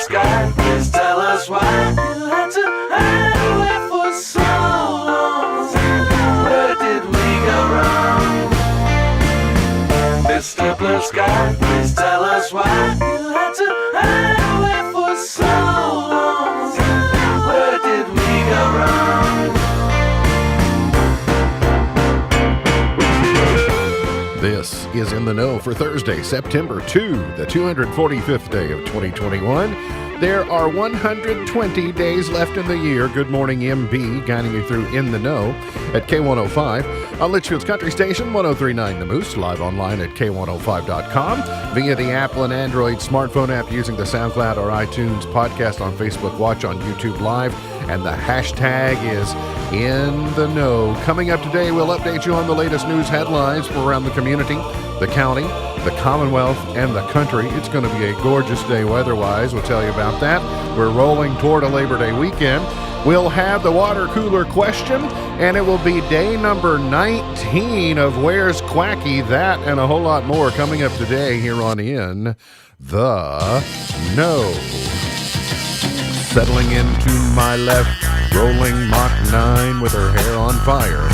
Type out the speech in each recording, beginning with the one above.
sky, please tell us why you had to hide away for so long. Where did we go wrong? Mr. Blue Sky, please tell us why you had to hide away for so long. Where did we go wrong? This is In the Know for Thursday, September 2, the 245th day of 2021. There are 120 days left in the year. Good morning, MB, guiding you through In the Know at K105 on Litchfield's Country Station, 103.9 The Moose, live online at K105.com, via the Apple and Android smartphone app using the SoundCloud or iTunes podcast on Facebook Watch on YouTube Live, and the hashtag is In the Know. Coming up today, we'll update you on the latest news headlines from around the community, the county, the Commonwealth, and the country. It's going to be a gorgeous day weather-wise. We'll tell you about that. We're rolling toward a Labor Day weekend. We'll have the water cooler question, and it will be day number 19 of Where's Quacky? That and a whole lot more coming up today here on In the Know. Settling into my left, rolling Mach 9 with her hair on fire,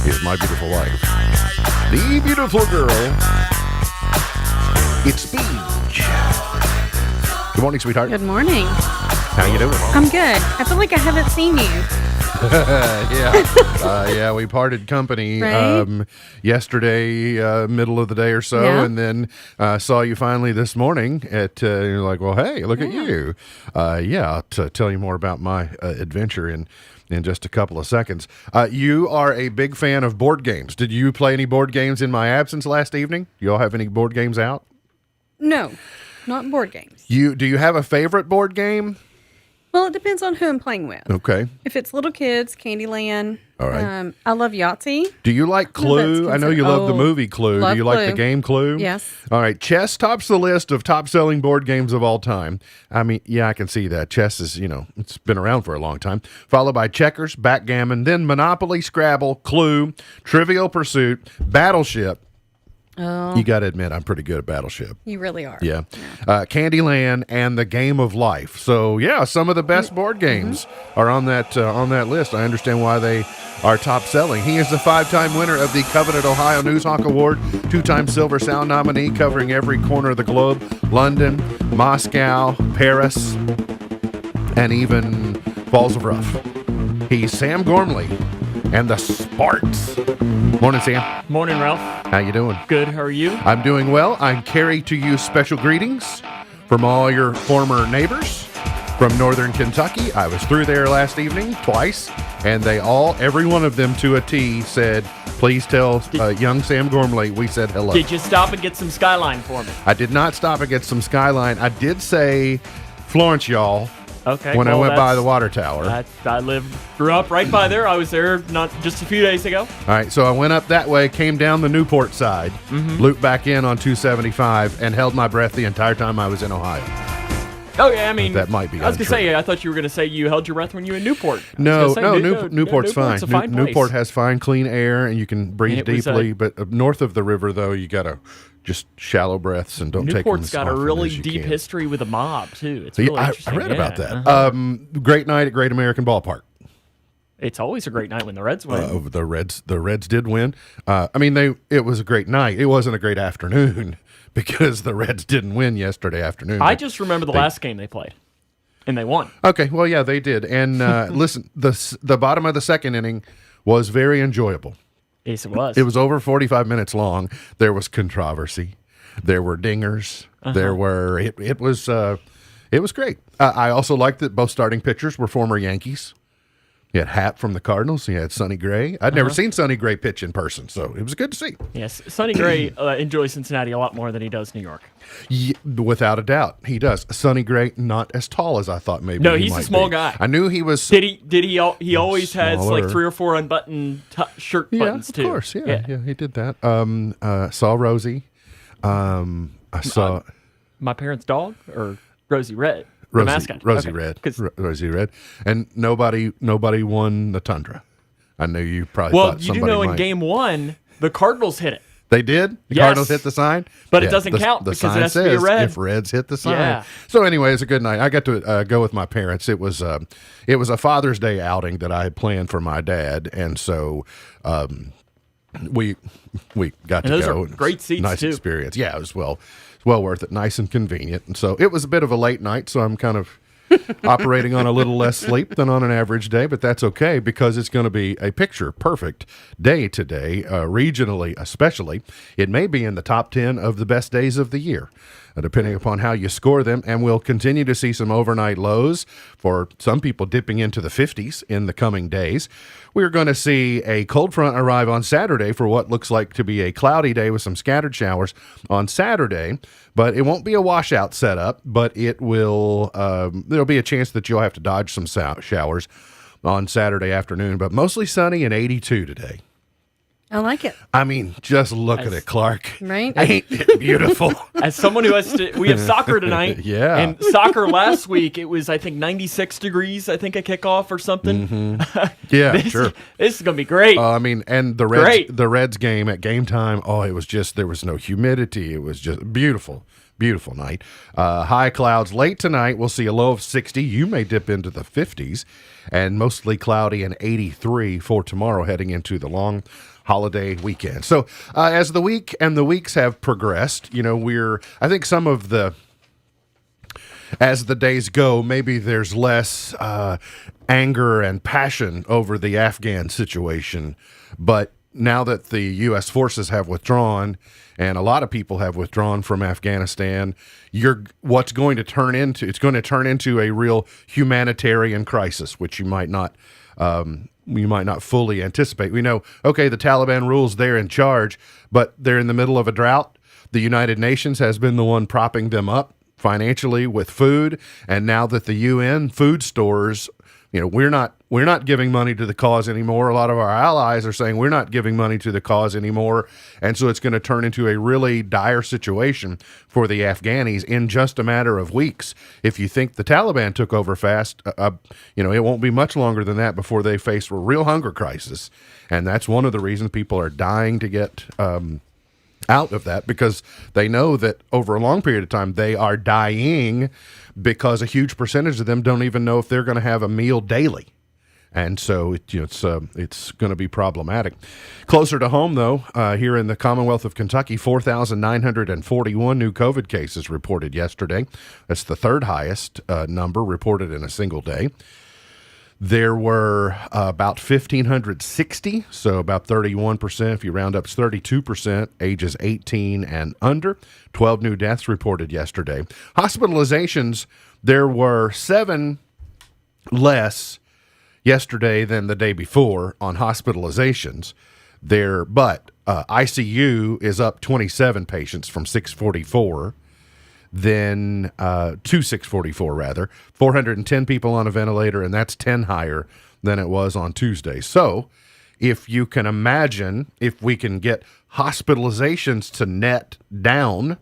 is my beautiful wife, the beautiful girl. It's Beach. Good morning, sweetheart. Good morning. How you doing? I'm good. I feel like I haven't seen you. Yeah, we parted company Right? yesterday, middle of the day or so, Yeah. and then saw you finally this morning. You're like, well, hey, look at you. I'll tell you more about my adventure in just a couple of seconds. You are a big fan of board games. Did you play any board games in my absence last evening? You all have any board games out? No, not board games. Do you have a favorite board game? Well, it depends on who I'm playing with. Okay. If it's little kids, Candyland. All right. I love Yahtzee. Do you like Clue? I know you love the movie Clue. Do love you like the Clue. game Clue? Yes. All right. Chess tops the list of top-selling board games of all time. I mean, yeah, I can see that. Chess is, it's been around for a long time. Followed by checkers, backgammon, then Monopoly, Scrabble, Clue, Trivial Pursuit, Battleship. Oh, You got to admit, I'm pretty good at Battleship. you really are. Yeah. Candyland and the Game of Life. So, yeah, some of the best board games are on that list. I understand why they are top selling. He is the 5-time winner of the coveted Ohio Newshawk Award, 2-time Silver Sound nominee, covering every corner of the globe: London, Moscow, Paris, and even Falls of Rough. He's Sam Gormley and the Sparks. Morning, Sam. Morning, Ralph. How you doing? Good, how are you? I'm doing well. I carry to you special greetings from all your former neighbors from northern Kentucky. I was through there last evening twice, and every one of them to a T said, please tell young Sam Gormley we said hello. Did you stop and get some Skyline for me? I did not stop and get some Skyline. I did say Florence, y'all, Okay. when I well, went by the that's- water tower. I grew up right by there. I was there not just a few days ago. All right, so I went up that way, came down the Newport side, looped back in on 275, and held my breath the entire time I was in Ohio. Oh, yeah, I mean, That might be I was going to untrue. say, I thought you were going to say you held your breath when you were in Newport. No, Newport's Newport's fine. a fine place. Newport has fine, clean air, and you can breathe And it was, deeply. But north of the river, though, you got to just shallow breaths and don't take them Newport's as got a often really as you deep can. history with a mob, too. It's Yeah, really I interesting. read about that. Uh-huh. Great night at Great American Ballpark. It's always a great night when the Reds win. The Reds did win. It was a great night. It wasn't a great afternoon because the Reds didn't win yesterday afternoon. I just remember the last game they played, and they won. Okay, well, yeah, they did. And listen, the bottom of the second inning was very enjoyable. Yes, it was. It was over 45 minutes long. There was controversy. There were dingers. There were it was great. I also liked that both starting pitchers were former Yankees. You had Happ from the Cardinals. You had Sonny Gray. I'd never seen Sonny Gray pitch in person, so it was good to see. Yes, Sonny Gray enjoys Cincinnati a lot more than he does New York. Without a doubt, he does. Sonny Gray, not as tall as I thought maybe. No, he he's a might small be. guy. I knew he was. Did he always has Smaller. like 3 or 4 unbuttoned shirt buttons of too. course. Yeah, he did that. Saw Rosie. I saw My parents' dog or Rosie Red, the Rosie, mascot. Rosie Okay. Red. 'Cause- Rosie Red. And nobody won the Tundra. I knew you probably well, thought you do somebody know in might. game 1, the Cardinals hit it. They did? The Yes. Cardinals hit the sign? But it doesn't count the because sign it has to be a says red. if Reds hit the sign. Yeah. So anyway, it's a good night. I got to go with my parents. It was a Father's Day outing that I had planned for my dad, and so we got And to those go. are great seats, nice too. experience. Yeah, it was well worth it. Nice and convenient. And so it was a bit of a late night, so I'm kind of operating on a little less sleep than on an average day, but that's okay because it's going to be a picture perfect day today, regionally especially. It may be in the top 10 of the best days of the year, depending upon how you score them, and we'll continue to see some overnight lows for some people dipping into the 50s in the coming days. We're going to see a cold front arrive on Saturday for what looks like to be a cloudy day with some scattered showers on Saturday, but it won't be a washout setup, but it will, there'll be a chance that you'll have to dodge some showers on Saturday afternoon, but mostly sunny and 82 today. I like it. I mean, just look at it, Clark. Right? Ain't it beautiful? As someone who we have soccer tonight. Yeah. And soccer last week, it was, I think, 96 degrees, I think, a kickoff or something. Yeah, This sure. is going to be great. I mean, and the Reds game at game time, it was just, there was no humidity. It was just beautiful, beautiful night. High clouds late tonight. We'll see a low of 60. You may dip into the 50s, and mostly cloudy and 83 for tomorrow heading into the long holiday weekend. So as the week and the weeks have progressed, I think some of as the days go, maybe there's less anger and passion over the Afghan situation. But now that the U.S. forces have withdrawn, and a lot of people have withdrawn from Afghanistan, it's going to turn into a real humanitarian crisis, which you might not fully anticipate. We know, okay, the Taliban rules, they're in charge, but they're in the middle of a drought. The United Nations has been the one propping them up financially with food, and now that the UN food stores, we're not giving money to the cause anymore. A lot of our allies are saying we're not giving money to the cause anymore, and so it's going to turn into a really dire situation for the Afghanis in just a matter of weeks. If you think the Taliban took over fast, it won't be much longer than that before they face a real hunger crisis, and that's one of the reasons people are dying to get out of that, because they know that over a long period of time they are dying because a huge percentage of them don't even know if they're going to have a meal daily. And so it's going to be problematic. Closer to home, though, here in the Commonwealth of Kentucky, 4,941 new COVID cases reported yesterday. That's the third highest number reported in a single day. There were about 1,560, so about 31%. If you round up, it's 32%, ages 18 and under. 12 new deaths reported yesterday. Hospitalizations, there were 7 less yesterday than the day before on hospitalizations. But ICU is up 27 patients from 644. Then to 644 rather, 410 people on a ventilator, and that's 10 higher than it was on Tuesday. So if you can imagine, if we can get hospitalizations to net down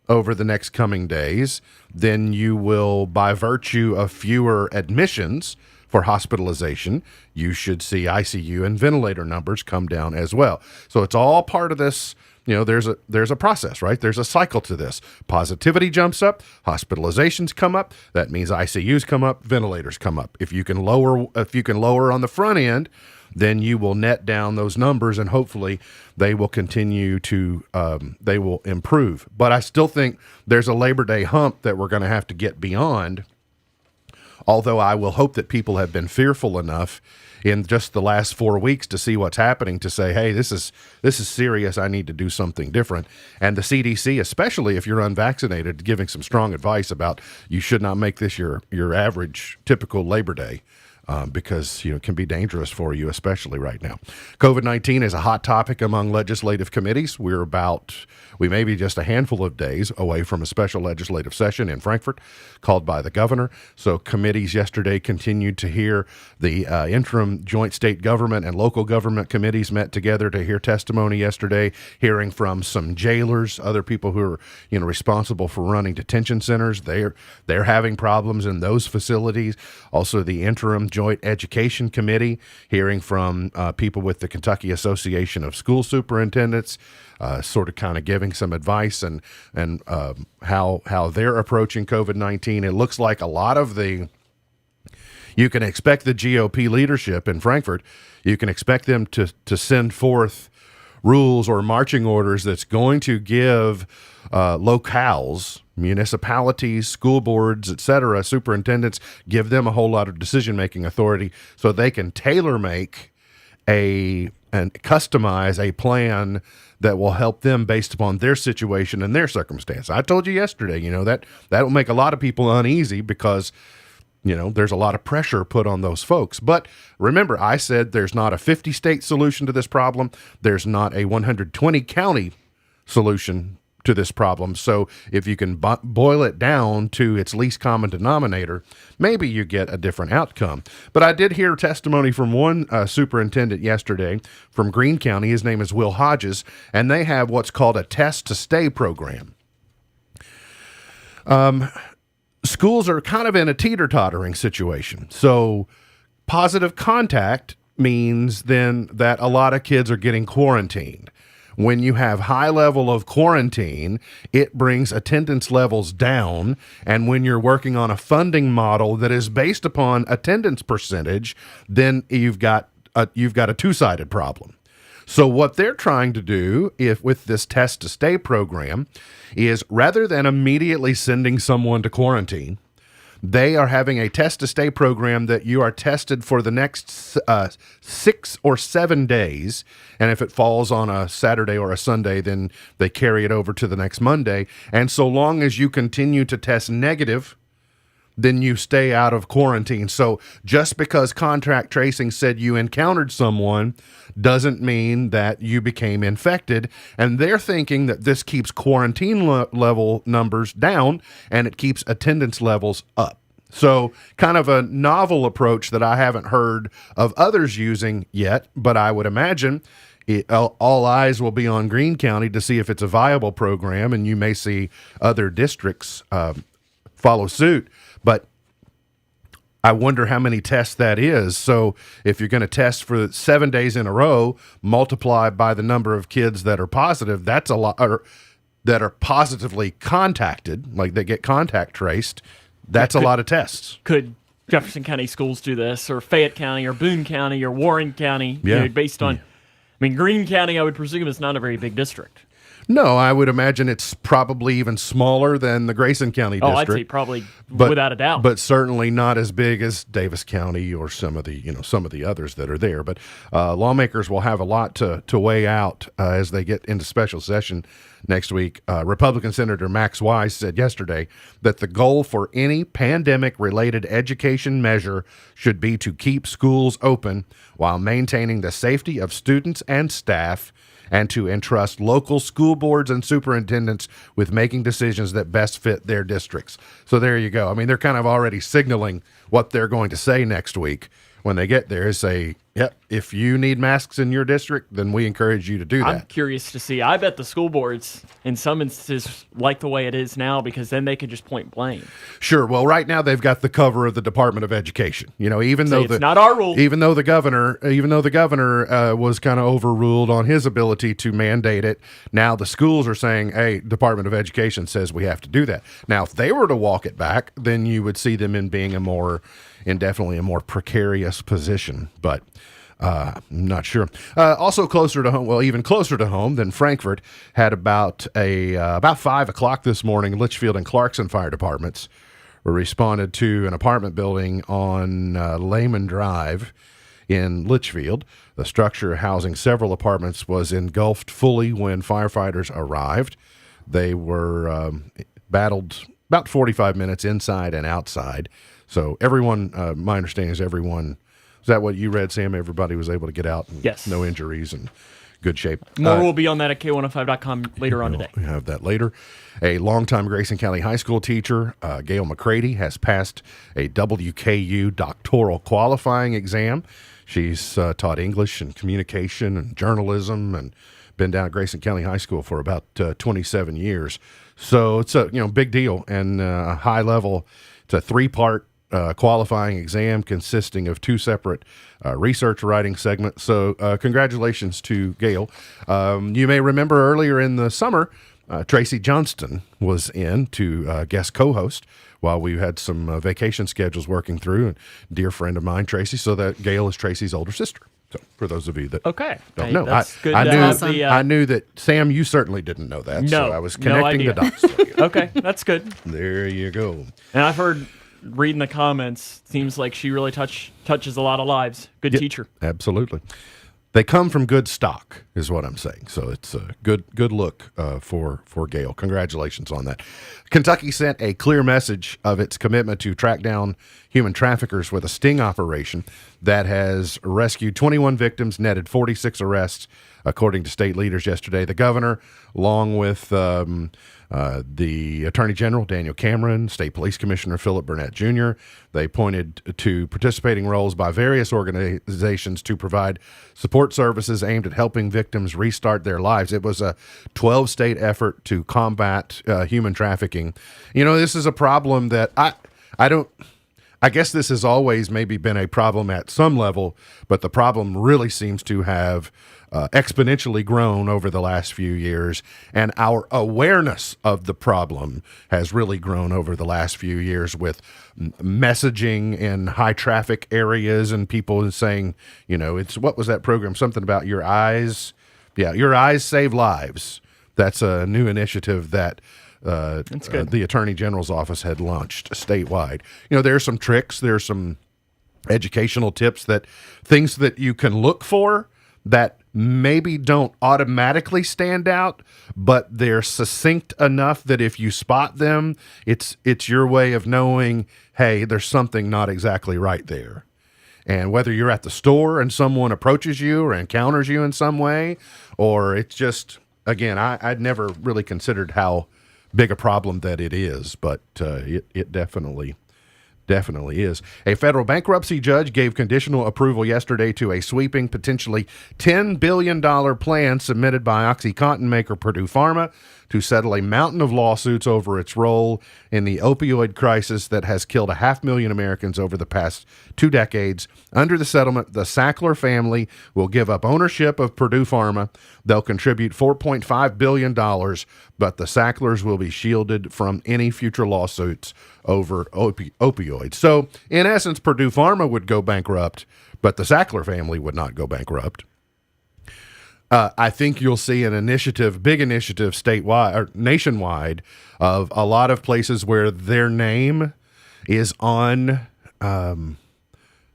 over the next coming days, then you will, by virtue of fewer admissions for hospitalization, you should see ICU and ventilator numbers come down as well. So it's all part of this. There's a process, right? There's a cycle to this. Positivity jumps up, hospitalizations come up. That means ICUs come up, ventilators come up. If you can lower on the front end, then you will net down those numbers, and hopefully they will continue to they will improve. But I still think there's a Labor Day hump that we're going to have to get beyond. Although I will hope that people have been fearful enough in just the last 4 weeks to see what's happening to say, hey, this is serious. I need to do something different. And the CDC, especially if you're unvaccinated, giving some strong advice about you should not make this your average typical Labor Day. Because it can be dangerous for you, especially right now. COVID-19 is a hot topic among legislative committees. We may be just a handful of days away from a special legislative session in Frankfort called by the governor. So committees yesterday continued to hear. The interim joint state government and local government committees met together to hear testimony yesterday, hearing from some jailers, other people who are responsible for running detention centers. They're having problems in those facilities. Also, the interim Joint Education Committee, hearing from people with the Kentucky Association of School Superintendents, sort of kind of giving some advice and how they're approaching COVID-19. It looks like a lot of you can expect the GOP leadership in Frankfort, you can expect them to send forth rules or marching orders that's going to give locales, municipalities, school boards, etc., superintendents, give them a whole lot of decision-making authority so they can tailor-make and customize a plan that will help them based upon their situation and their circumstance. I told you yesterday, that will make a lot of people uneasy because there's a lot of pressure put on those folks. But remember, I said there's not a 50-state solution to this problem. There's not a 120-county solution to this problem. So if you can boil it down to its least common denominator, maybe you get a different outcome. But I did hear testimony from one superintendent yesterday from Greene County. His name is Will Hodges, and they have what's called a test-to-stay program. Schools are kind of in a teeter-tottering situation. So positive contact means then that a lot of kids are getting quarantined. When you have high level of quarantine, it brings attendance levels down. And when you're working on a funding model that is based upon attendance percentage, then you've got a two-sided problem. So what they're trying to do with this test to stay program is rather than immediately sending someone to quarantine, they are having a test to stay program that you are tested for the next 6 or 7 days. And if it falls on a Saturday or a Sunday, then they carry it over to the next Monday. And so long as you continue to test negative, then you stay out of quarantine. So just because contact tracing said you encountered someone doesn't mean that you became infected. And they're thinking that this keeps quarantine level numbers down and it keeps attendance levels up. So kind of a novel approach that I haven't heard of others using yet, but I would imagine all eyes will be on Greene County to see if it's a viable program, and you may see other districts follow suit. But I wonder how many tests that is. So if you're going to test for 7 days in a row, multiply by the number of kids that are positive, that's a lot, or that are positively contacted, like they get contact traced, that's a lot of tests. Could Jefferson County schools do this, or Fayette County, or Boone County, or Warren County? Yeah. Based on, Greene County, I would presume, is not a very big district. No, I would imagine it's probably even smaller than the Grayson County district. Oh, I'd say probably without a doubt. But certainly not as big as Davis County or some of the others that are there. But lawmakers will have a lot to weigh out as they get into special session next week. Republican Senator Max Wise said yesterday that the goal for any pandemic-related education measure should be to keep schools open while maintaining the safety of students and staff, and to entrust local school boards and superintendents with making decisions that best fit their districts. So there you go. They're kind of already signaling what they're going to say next week when they get there, is say, yep, if you need masks in your district, then we encourage you to do that. I'm curious to see. I bet the school boards, in some instances, like the way it is now, because then they could just point blame. Sure. Well, right now they've got the cover of the Department of Education. Even though it's not our rule. Even though the governor was kind of overruled on his ability to mandate it, now the schools are saying, "Hey, Department of Education says we have to do that." Now, if they were to walk it back, then you would see them in being definitely a more precarious position. But I'm not sure. Also closer to home, even closer to home than Frankfort, had about 5 o'clock this morning, Litchfield and Clarkson fire departments responded to an apartment building on Lehman Drive in Litchfield. The structure housing several apartments was engulfed fully when firefighters arrived. They were battled about 45 minutes inside and outside. So everyone, my understanding is everyone, is that what you read, Sam? Everybody was able to get out. And yes. No injuries and good shape. More will be on that at K105.com later on today. We have that later. A longtime Grayson County High School teacher, Gail McCready, has passed a WKU doctoral qualifying exam. She's taught English and communication and journalism and been down at Grayson County High School for about 27 years. So it's a big deal and a high level. It's a three-part qualifying exam consisting of 2 separate research writing segments. So congratulations to Gail. You may remember earlier in the summer, Tracy Johnston was in to guest co-host while we had some vacation schedules working through. And dear friend of mine, Tracy, so that Gail is Tracy's older sister. So for those of you that Okay. don't Hey, know, that's good I to knew have the, I knew that Sam, you certainly didn't know that. So No, I was no connecting the idea. dots for you. Okay, that's good. There you go. And I've heard reading the comments, seems like she really touches a lot of lives. Good teacher. Absolutely. They come from good stock, is what I'm saying. So it's a good look for Gail. Congratulations on that. Kentucky sent a clear message of its commitment to track down human traffickers with a sting operation that has rescued 21 victims, netted 46 arrests, according to state leaders yesterday. The governor, along with the Attorney General, Daniel Cameron, State Police Commissioner Philip Burnett Jr., they pointed to participating roles by various organizations to provide support services aimed at helping victims restart their lives. It was a 12-state effort to combat human trafficking. You know, this is a problem that I guess this has always maybe been a problem at some level, but the problem really seems to have exponentially grown over the last few years, and our awareness of the problem has really grown over the last few years with messaging in high traffic areas and people saying, you know, it's what was that program? Something about your eyes. Yeah, your eyes save lives. That's a new initiative that the Attorney General's office had launched statewide. You know, there's some tricks, there's some educational tips, that things that you can look for that maybe don't automatically stand out, but they're succinct enough that if you spot them, it's your way of knowing, hey, there's something not exactly right there. And whether you're at the store and someone approaches you or encounters you in some way, or it's just, again, I'd never really considered how big a problem that it is, but it definitely is. A federal bankruptcy judge gave conditional approval yesterday to a sweeping, potentially $10 billion plan submitted by OxyContin maker Purdue Pharma to settle a mountain of lawsuits over its role in the opioid crisis that has killed 500,000 Americans over the past 2 decades. Under the settlement, the Sackler family will give up ownership of Purdue Pharma. They'll contribute $4.5 billion, but the Sacklers will be shielded from any future lawsuits over opioids. So, in essence, Purdue Pharma would go bankrupt, but the Sackler family would not go bankrupt. I think you'll see an initiative, big initiative statewide or nationwide, of a lot of places where their name is on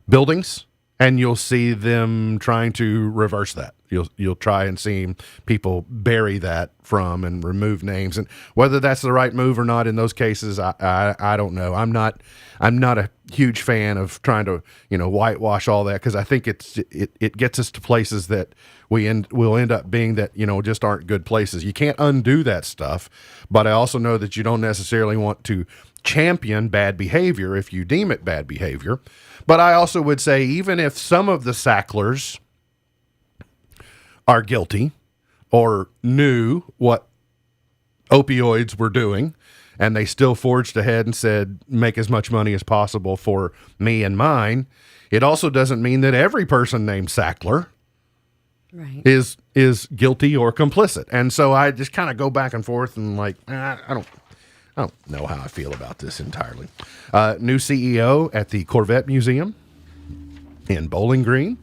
buildings, and you'll see them trying to reverse that. You'll try and see people bury that from and remove names, and whether that's the right move or not in those cases, I don't know. I'm not a huge fan of trying to whitewash all that, because I think it gets us to places that we'll end up being that just aren't good places. You can't undo that stuff, but I also know that you don't necessarily want to champion bad behavior if you deem it bad behavior. But I also would say, even if some of the Sacklers are guilty or knew what opioids were doing, and they still forged ahead and said, make as much money as possible for me and mine, it also doesn't mean that every person named Sackler is guilty or complicit. And so I just kind of go back and forth and I don't know how I feel about this entirely. New CEO at the Corvette Museum in Bowling Green.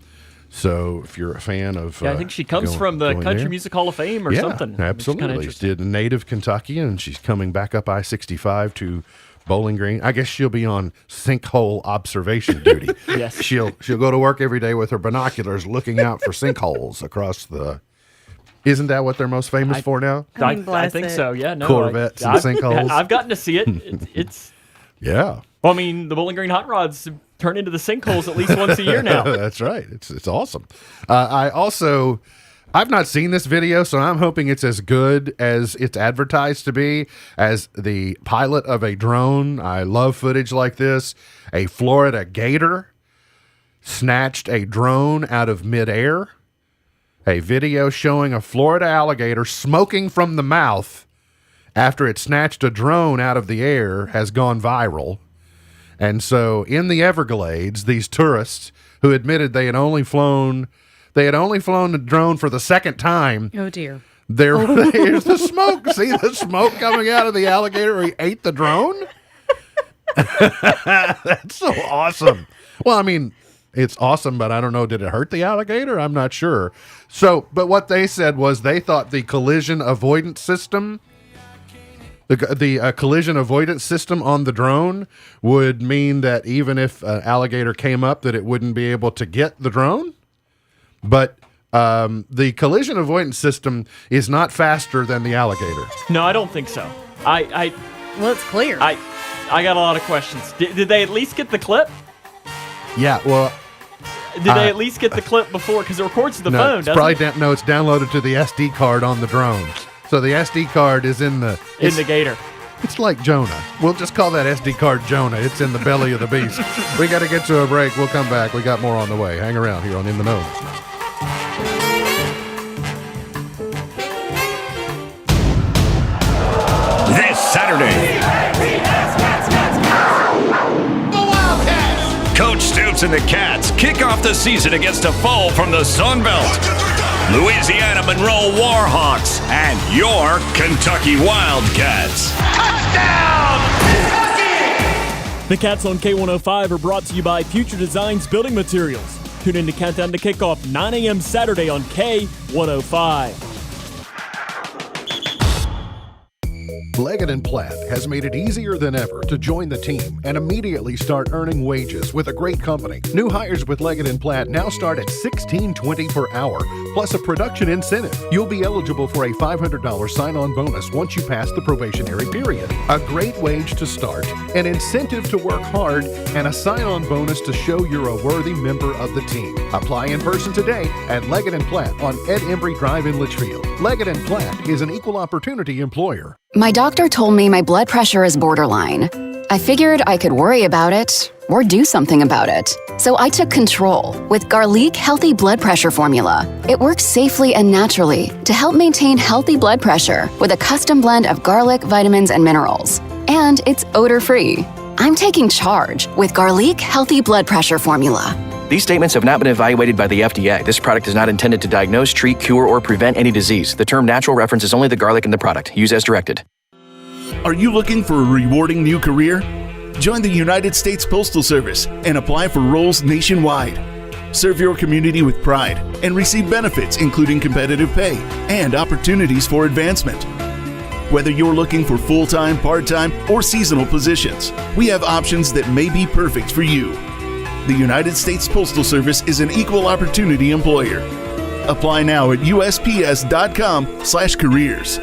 So if you're a fan of... I think she comes from the Country Music Hall of Fame or something. Absolutely. She's a native Kentuckian, and she's coming back up I-65 to Bowling Green. I guess she'll be on sinkhole observation duty. Yes. She'll go to work every day with her binoculars looking out for sinkholes across the... Isn't that what they're most famous for now? I think so, yeah. No, Corvettes and sinkholes. I've gotten to see it. It's yeah. Well, I mean, the Bowling Green Hot Rods turn into the sinkholes at least once a year now. That's right. It's awesome. I've not seen this video, so I'm hoping it's as good as it's advertised to be. As the pilot of a drone, I love footage like this. A Florida gator snatched a drone out of midair. A video showing a Florida alligator smoking from the mouth after it snatched a drone out of the air has gone viral. And so in the Everglades, these tourists who admitted they had only flown the drone for the second time. Oh, dear. Here's the smoke. See the smoke coming out of the alligator where he ate the drone? That's so awesome. Well, I mean, it's awesome, but I don't know. Did it hurt the alligator? I'm not sure. So, but what they said was they thought the collision avoidance system, the collision avoidance system on the drone would mean that even if an alligator came up, that it wouldn't be able to get the drone. But the collision avoidance system is not faster than the alligator. No, I don't think so. Well, it's clear. I got a lot of questions. Did they at least get the clip? Yeah, well, Did they at least get the clip before? Because it records to the phone, it's doesn't probably it? no, it's downloaded to the SD card on the drone. So the SD card is in the Gator. It's like Jonah. We'll just call that SD card Jonah. It's in the belly of the beast. We got to get to a break. We'll come back. We got more on the way. Hang around here on In the Know. This Saturday, Coach Stoops and the Cats kick off the season against a foe from the Sun Belt. Louisiana Monroe Warhawks and your Kentucky Wildcats. Touchdown! The Cats on K105 are brought to you by Future Designs Building Materials. Tune in to Countdown to Kickoff 9 a.m. Saturday on K105. Leggett & Platt has made it easier than ever to join the team and immediately start earning wages with a great company. New hires with Leggett & Platt now start at $16.20 per hour, plus a production incentive. You'll be eligible for a $500 sign-on bonus once you pass the probationary period. A great wage to start, an incentive to work hard, and a sign-on bonus to show you're a worthy member of the team. Apply in person today at Leggett & Platt on Ed Embry Drive in Litchfield. Leggett & Platt is an equal opportunity employer. My doctor told me my blood pressure is borderline. I figured I could worry about it or do something about it. So I took control with Garlic Healthy Blood Pressure Formula. It works safely and naturally to help maintain healthy blood pressure with a custom blend of garlic, vitamins, and minerals. And it's odor-free. I'm taking charge with Garlic Healthy Blood Pressure Formula. These statements have not been evaluated by the FDA. This product is not intended to diagnose, treat, cure, or prevent any disease. The term natural references only the garlic in the product. Use as directed. Are you looking for a rewarding new career? Join the United States Postal Service and apply for roles nationwide. Serve your community with pride and receive benefits including competitive pay and opportunities for advancement. Whether you're looking for full-time, part-time, or seasonal positions, we have options that may be perfect for you. The United States Postal Service is an equal opportunity employer. Apply now at USPS.com/careers.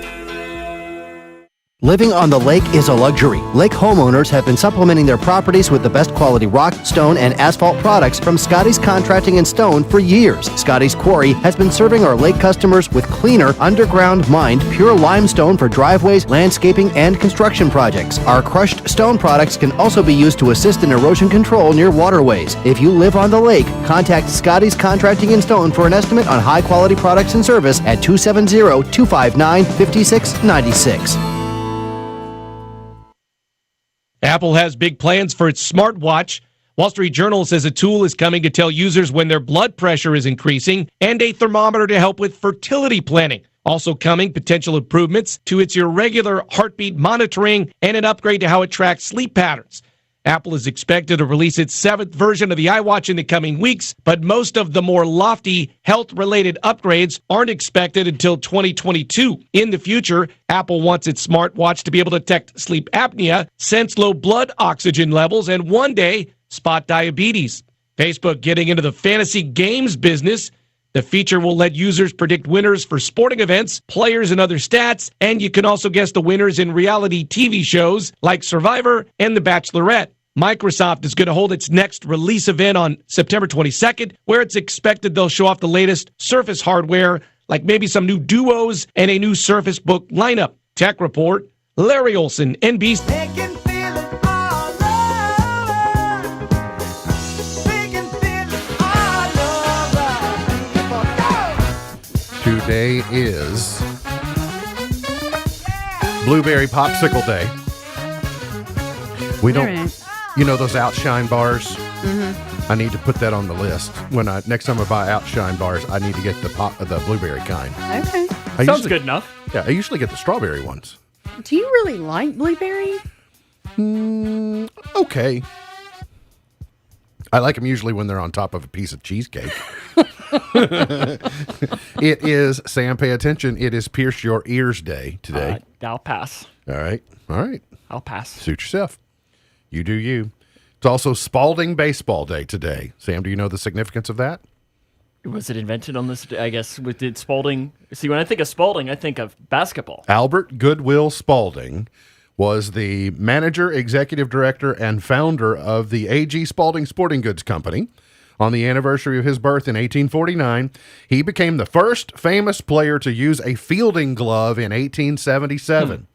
Living on the lake is a luxury. Lake homeowners have been supplementing their properties with the best quality rock, stone, and asphalt products from Scotty's Contracting and Stone for years. Scotty's Quarry has been serving our lake customers with cleaner, underground mined, pure limestone for driveways, landscaping, and construction projects. Our crushed stone products can also be used to assist in erosion control near waterways. If you live on the lake, contact Scotty's Contracting and Stone for an estimate on high-quality products and service at 270-259-5696. Apple has big plans for its smartwatch. Wall Street Journal says a tool is coming to tell users when their blood pressure is increasing and a thermometer to help with fertility planning. Also coming, potential improvements to its irregular heartbeat monitoring and an upgrade to how it tracks sleep patterns. Apple is expected to release its 7th version of the iWatch in the coming weeks, but most of the more lofty health-related upgrades aren't expected until 2022. In the future, Apple wants its smartwatch to be able to detect sleep apnea, sense low blood oxygen levels, and one day, spot diabetes. Facebook getting into the fantasy games business. The feature will let users predict winners for sporting events, players, and other stats, and you can also guess the winners in reality TV shows like Survivor and The Bachelorette. Microsoft is going to hold its next release event on September 22nd, where it's expected they'll show off the latest Surface hardware, like maybe some new Duos and a new Surface Book lineup. Tech Report, Larry Olson, NBC. Today is Blueberry Popsicle Day. We don't You know those Outshine bars? Mm-hmm. I need to put that on the list. Next time I buy Outshine bars, I need to get the blueberry kind. Okay. Sounds good enough. Yeah, I usually get the strawberry ones. Do you really like blueberry? Okay. I like them usually when they're on top of a piece of cheesecake. It is, Sam, pay attention. It is Pierce Your Ears Day today. I'll pass. All right. I'll pass. Suit yourself. You do you. It's also Spalding Baseball Day today. Sam, do you know the significance of that? Was it invented on this day? I guess did Spalding? See, when I think of Spalding, I think of basketball. Albert Goodwill Spalding was the manager, executive director, and founder of the A.G. Spalding Sporting Goods Company. On the anniversary of his birth in 1849, he became the first famous player to use a fielding glove in 1877.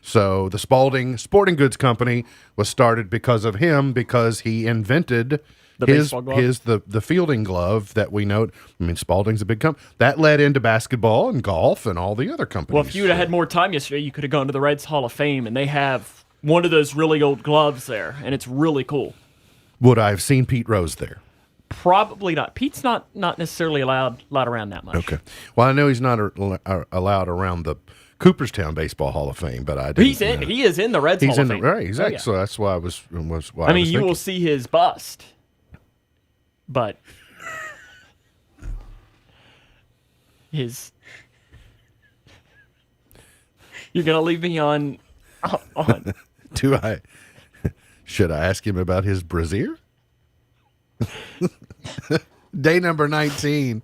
So the Spalding Sporting Goods Company was started because of him, because he invented the fielding glove that we know. I mean, Spalding's a big company. That led into basketball and golf and all the other companies. Well, if you would have had more time yesterday, you could have gone to the Reds Hall of Fame, and they have one of those really old gloves there, and it's really cool. Would I have seen Pete Rose there? Probably not. Pete's not necessarily allowed around that much. Okay. Well, I know he's not allowed around the Cooperstown Baseball Hall of Fame, but I didn't. He is in the Reds Hall of Fame. Right, exactly. Oh, yeah. So that's why I was. You will see his bust, but his. You're gonna leave me on. Do I? Should I ask him about his brassiere? Day number 19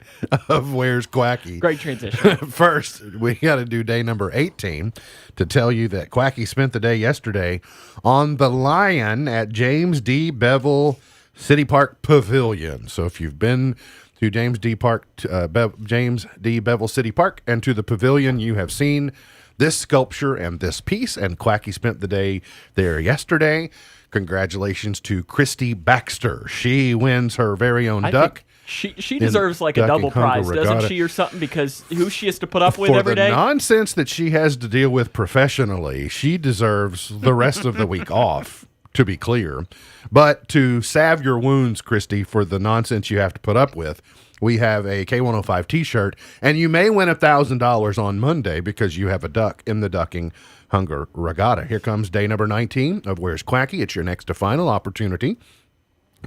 of Where's Quacky. Great transition. First, we got to do day number 18 to tell you that Quacky spent the day yesterday on the Lion at James D. Bevel City Park Pavilion. So if you've been to James D. Bevel City Park and to the pavilion, you have seen this sculpture and this piece, and Quacky spent the day there yesterday. Congratulations to Christy Baxter. She wins her very own duck. She deserves like a double prize, doesn't she, or something? Because who she has to put up with every day? For the nonsense that she has to deal with professionally, she deserves the rest of the week off, to be clear. But to salve your wounds, Christy, for the nonsense you have to put up with, we have a K105 t-shirt, and you may win $1,000 on Monday because you have a duck in the Ducking Hunger Regatta. Here comes day number 19 of Where's Quacky. It's your next to final opportunity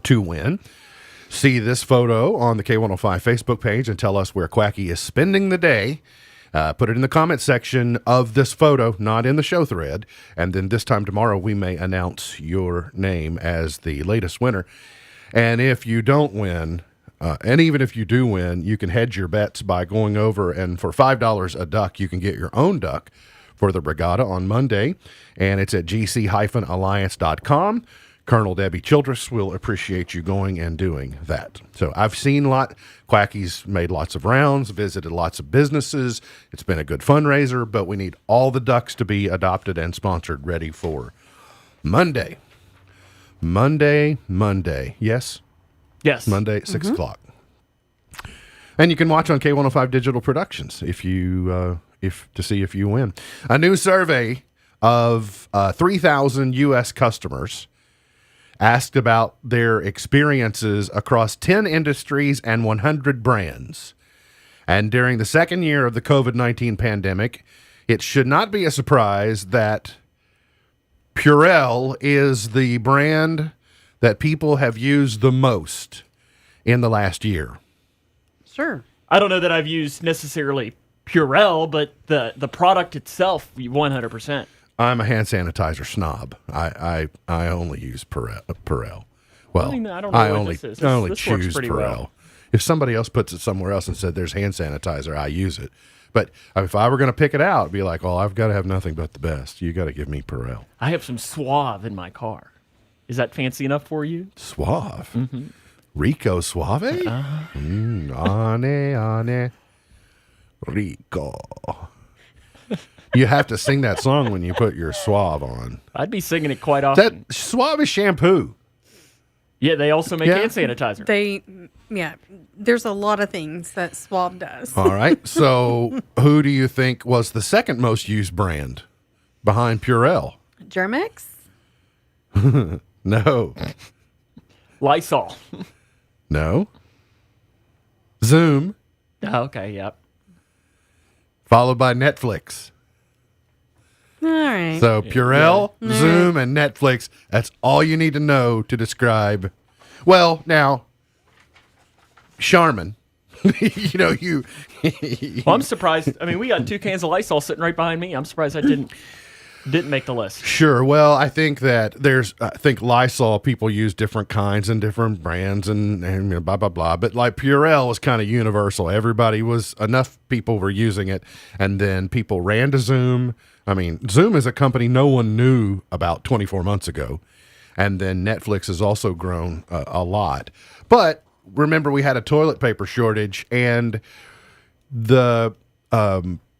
to win. See this photo on the K105 Facebook page and tell us where Quacky is spending the day. Put it in the comment section of this photo, not in the show thread. And then this time tomorrow, we may announce your name as the latest winner. And if you don't win, and even if you do win, you can hedge your bets by going over, and for $5 a duck, you can get your own duck for the regatta on Monday. And it's at gc-alliance.com. Colonel Debbie Childress will appreciate you going and doing that. So I've seen Quacky's made lots of rounds, visited lots of businesses. It's been a good fundraiser, but we need all the ducks to be adopted and sponsored, ready for Monday. Monday. Yes? Yes. Monday at 6 o'clock. And you can watch on K105 Digital Productions to see if you win. A new survey of 3,000 U.S. customers asked about their experiences across 10 industries and 100 brands. And during the second year of the COVID-19 pandemic, it should not be a surprise that Purell is the brand that people have used the most in the last year. Sure. I don't know that I've used necessarily Purell, but the product itself, 100%. I'm a hand sanitizer snob. I only use Purell. Well, I don't know what this is. I only this choose pretty Purell. well. If somebody else puts it somewhere else and said there's hand sanitizer, I use it. But if I were going to pick it out, it'd be like, well, I've got to have nothing but the best. You got to give me Purell. I have some Suave in my car. Is that fancy enough for you? Suave? Mm-hmm. Rico Suave? Uh-huh. Ane, Rico. You have to sing that song when you put your Suave on. I'd be singing it quite often. That Suave is shampoo. Yeah, they also make hand sanitizer. There's a lot of things that Suave does. All right. So who do you think was the second most used brand behind Purell? Germex? No. Lysol. No. Zoom, Okay, yep. followed by Netflix. All right. So Purell, Zoom, and Netflix. That's all you need to know to describe. Well, now, Charmin. you. Well, I'm surprised. I mean, we got 2 cans of Lysol sitting right behind me. I'm surprised I didn't make the list. Sure. Well, I think that I think Lysol, people use different kinds and different brands and blah, blah, blah. But like Purell was kind of universal. Enough people were using it. And then people ran to Zoom. I mean, Zoom is a company no one knew about 24 months ago. And then Netflix has also grown a lot. But remember, we had a toilet paper shortage, and the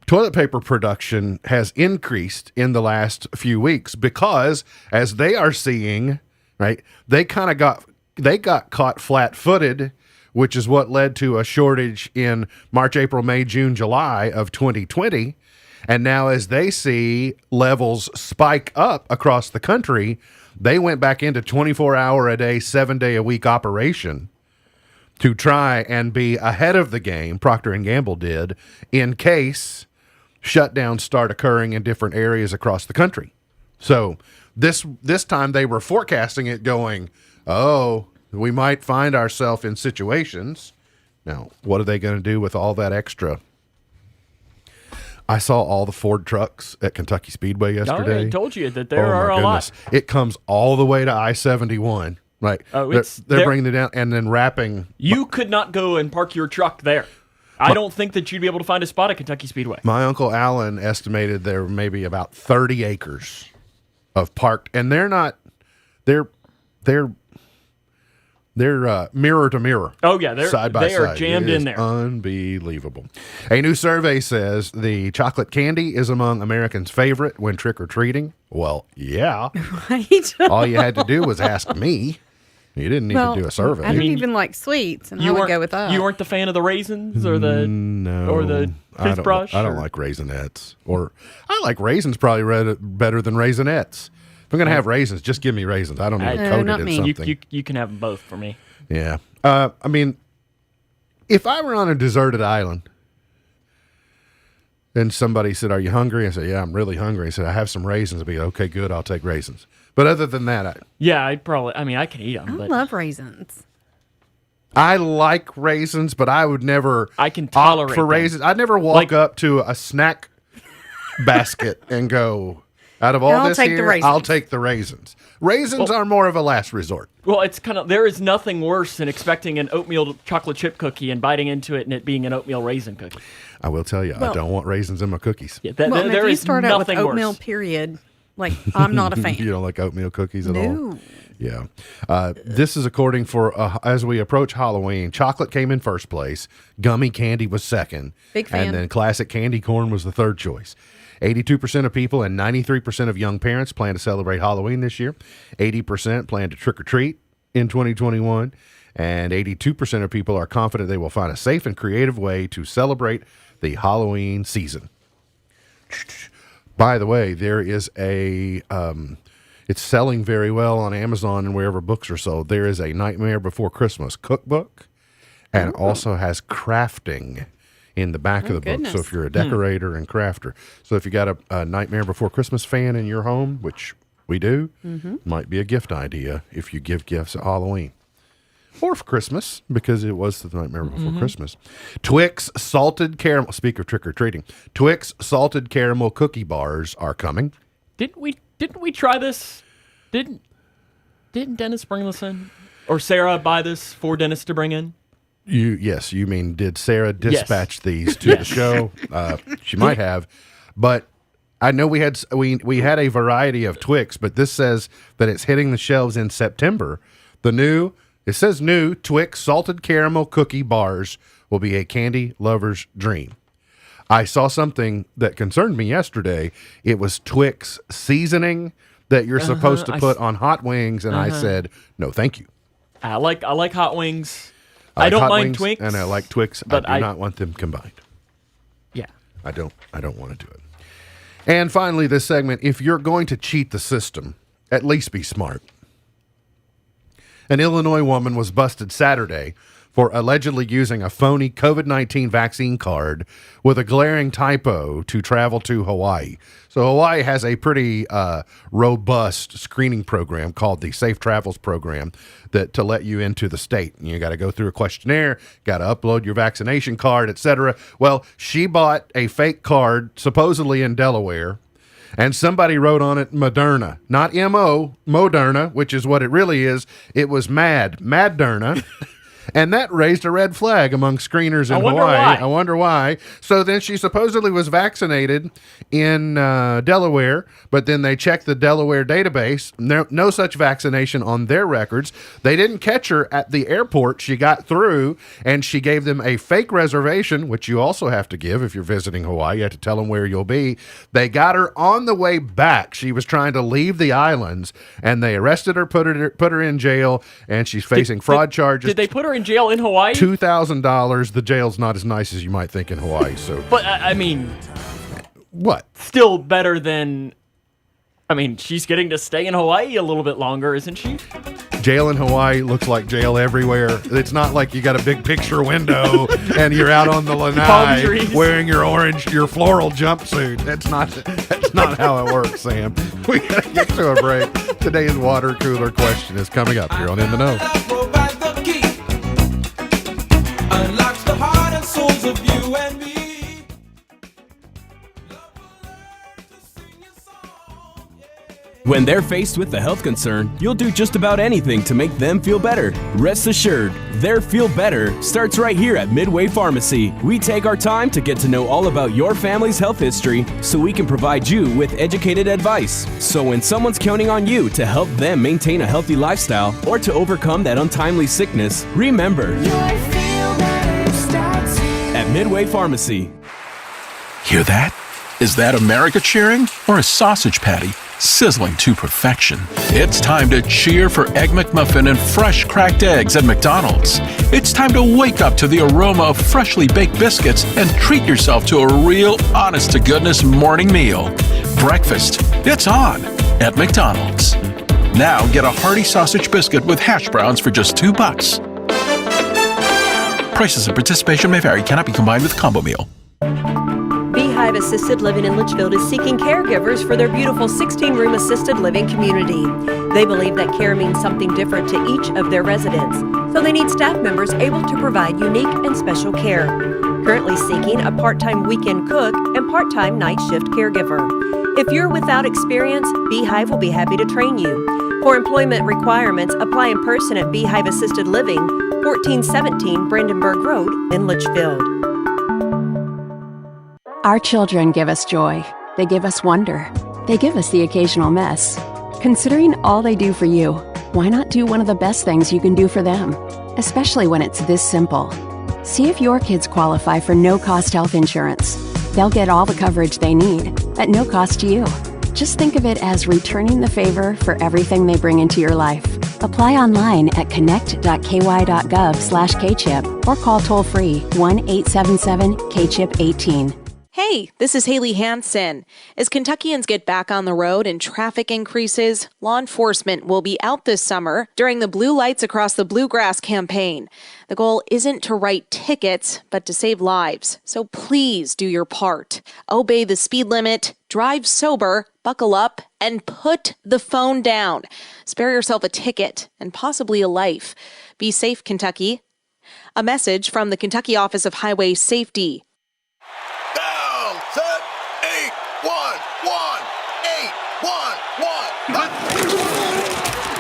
toilet paper production has increased in the last few weeks because, as they are seeing, right, they got caught flat-footed, which is what led to a shortage in March, April, May, June, July of 2020. And now as they see levels spike up across the country, they went back into 24-hour-a-day, 7-day-a-week operation to try and be ahead of the game, Procter & Gamble did, in case shutdowns start occurring in different areas across the country. So this time they were forecasting it going, we might find ourselves in situations. Now, what are they going to do with all that extra? I saw all the Ford trucks at Kentucky Speedway yesterday. I told you that there are a lot. It comes all the way to I-71. Right. They're bringing it down and then wrapping. You could not go and park your truck there. I don't think that you'd be able to find a spot at Kentucky Speedway. My Uncle Alan estimated there may be about 30 acres of parked, and they're mirror to mirror. Oh yeah, side by they side. are jammed in there. Unbelievable. A new survey says the chocolate candy is among Americans' favorite when trick-or-treating. Well, yeah. Right. All you had to do was ask me. You didn't need to do a survey. I don't even like sweets, and I would go with that. You weren't the fan of the raisins or the toothbrush? I don't like Raisinets. Or I like raisins probably better than Raisinets. If I'm going to have raisins, just give me raisins. I don't need to coat it in something. You can have them both for me. Yeah. I mean, if I were on a deserted island and somebody said, "Are you hungry?" I said, "Yeah, I'm really hungry." I said, "I have some raisins." I'd be okay, good. I'll take raisins. But other than that, I can eat them. I love raisins. I like raisins, but I would never I can tolerate opt for them. raisins. I'd never walk up to a snack basket and go, out of all I'll this take the here, raisins. I'll take the raisins. Raisins are more of a last resort. Well, it's there is nothing worse than expecting an oatmeal chocolate chip cookie and biting into it and it being an oatmeal raisin cookie. I will tell you, I don't want raisins in my cookies. Yeah, if you start out with oatmeal, worse. period, like, I'm not a fan. You don't like oatmeal cookies at all? No. Yeah. This is according as we approach Halloween, chocolate came in first place, gummy candy was second. Big fan. And then classic candy corn was the third choice. 82% of people and 93% of young parents plan to celebrate Halloween this year. 80% plan to trick-or-treat in 2021. And 82% of people are confident they will find a safe and creative way to celebrate the Halloween season. By the way, there is it's selling very well on Amazon and wherever books are sold. There is a Nightmare Before Christmas cookbook, and it also has crafting in the back of the book. So if you're a decorator and crafter. So if you got a Nightmare Before Christmas fan in your home, which we do, might be a gift idea if you give gifts at Halloween. Or for Christmas, because it was the Nightmare Before Christmas. Twix salted caramel, speak of trick-or-treating, Twix salted caramel cookie bars are coming. Didn't we try this? Didn't Dennis bring this in? Or Sarah buy this for Dennis to bring in? Yes, you mean did Sarah dispatch these to the show? She might have, but I know we had a variety of Twix, but this says that it's hitting the shelves in September. It says new Twix salted caramel cookie bars will be a candy lover's dream. I saw something that concerned me yesterday. It was Twix seasoning that you're supposed to put on hot wings, and I said, no, thank you. I like hot wings. I don't mind Twix, and I like Twix, but I do not want them combined. Yeah, I don't want to do it. And finally, this segment: if you're going to cheat the system, at least be smart. An Illinois woman was busted Saturday for allegedly using a phony COVID-19 vaccine card with a glaring typo to travel to Hawaii. So Hawaii has a pretty robust screening program called the Safe Travels Program that to let you into the state. You got to go through a questionnaire, got to upload your vaccination card, etc. Well, she bought a fake card supposedly in Delaware, and somebody wrote on it Moderna, not M-O, Moderna, which is what it really is. It was Madderna. And that raised a red flag among screeners in Hawaii. I wonder why. So then she supposedly was vaccinated in Delaware, but then they checked the Delaware database. No such vaccination on their records. They didn't catch her at the airport. She got through, and she gave them a fake reservation, which you also have to give if you're visiting Hawaii. You have to tell them where you'll be. They got her on the way back. She was trying to leave the islands, and they arrested her, put her in jail, and she's facing fraud charges. Did they put her in jail in Hawaii? $2,000. The jail's not as nice as you might think in Hawaii. So, but I mean, what? Still better than. I mean, she's getting to stay in Hawaii a little bit longer, isn't she? Jail in Hawaii looks like jail everywhere. It's not like you got a big picture window and you're out on the lanai wearing your floral jumpsuit. That's not how it works, Sam. We got to get to a break. Today's water cooler question is coming up here on In the Know. Unlocks the heart and souls of you and me. When they're faced with a health concern, you'll do just about anything to make them feel better. Rest assured, their feel better starts right here at Midway Pharmacy. We take our time to get to know all about your family's health history so we can provide you with educated advice. So when someone's counting on you to help them maintain a healthy lifestyle or to overcome that untimely sickness, remember, at Midway Pharmacy. Hear that? Is that America cheering or a sausage patty sizzling to perfection? It's time to cheer for Egg McMuffin and fresh cracked eggs at McDonald's. It's time to wake up to the aroma of freshly baked biscuits and treat yourself to a real honest-to-goodness morning meal. Breakfast, it's on at McDonald's. Now get a hearty sausage biscuit with hash browns for just $2. Prices and participation may vary. Cannot be combined with a combo meal. Beehive Assisted Living in Litchfield is seeking caregivers for their beautiful 16-room assisted living community. They believe that care means something different to each of their residents, so they need staff members able to provide unique and special care. Currently seeking a part-time weekend cook and part-time night shift caregiver. If you're without experience, Beehive will be happy to train you. For employment requirements, apply in person at Beehive Assisted Living, 1417 Brandenburg Road in Litchfield. Our children give us joy. They give us wonder. They give us the occasional mess. Considering all they do for you, why not do one of the best things you can do for them? Especially when it's this simple. See if your kids qualify for no-cost health insurance. They'll get all the coverage they need at no cost to you. Just think of it as returning the favor for everything they bring into your life. Apply online at connect.ky.gov/KCHIP or call toll-free 1-877-KCHIP-18. Hey, this is Haley Hansen. As Kentuckians get back on the road and traffic increases, law enforcement will be out this summer during the Blue Lights Across the Bluegrass campaign. The goal isn't to write tickets, but to save lives. So please do your part. Obey the speed limit, drive sober, buckle up, and put the phone down. Spare yourself a ticket and possibly a life. Be safe, Kentucky. A message from the Kentucky Office of Highway Safety.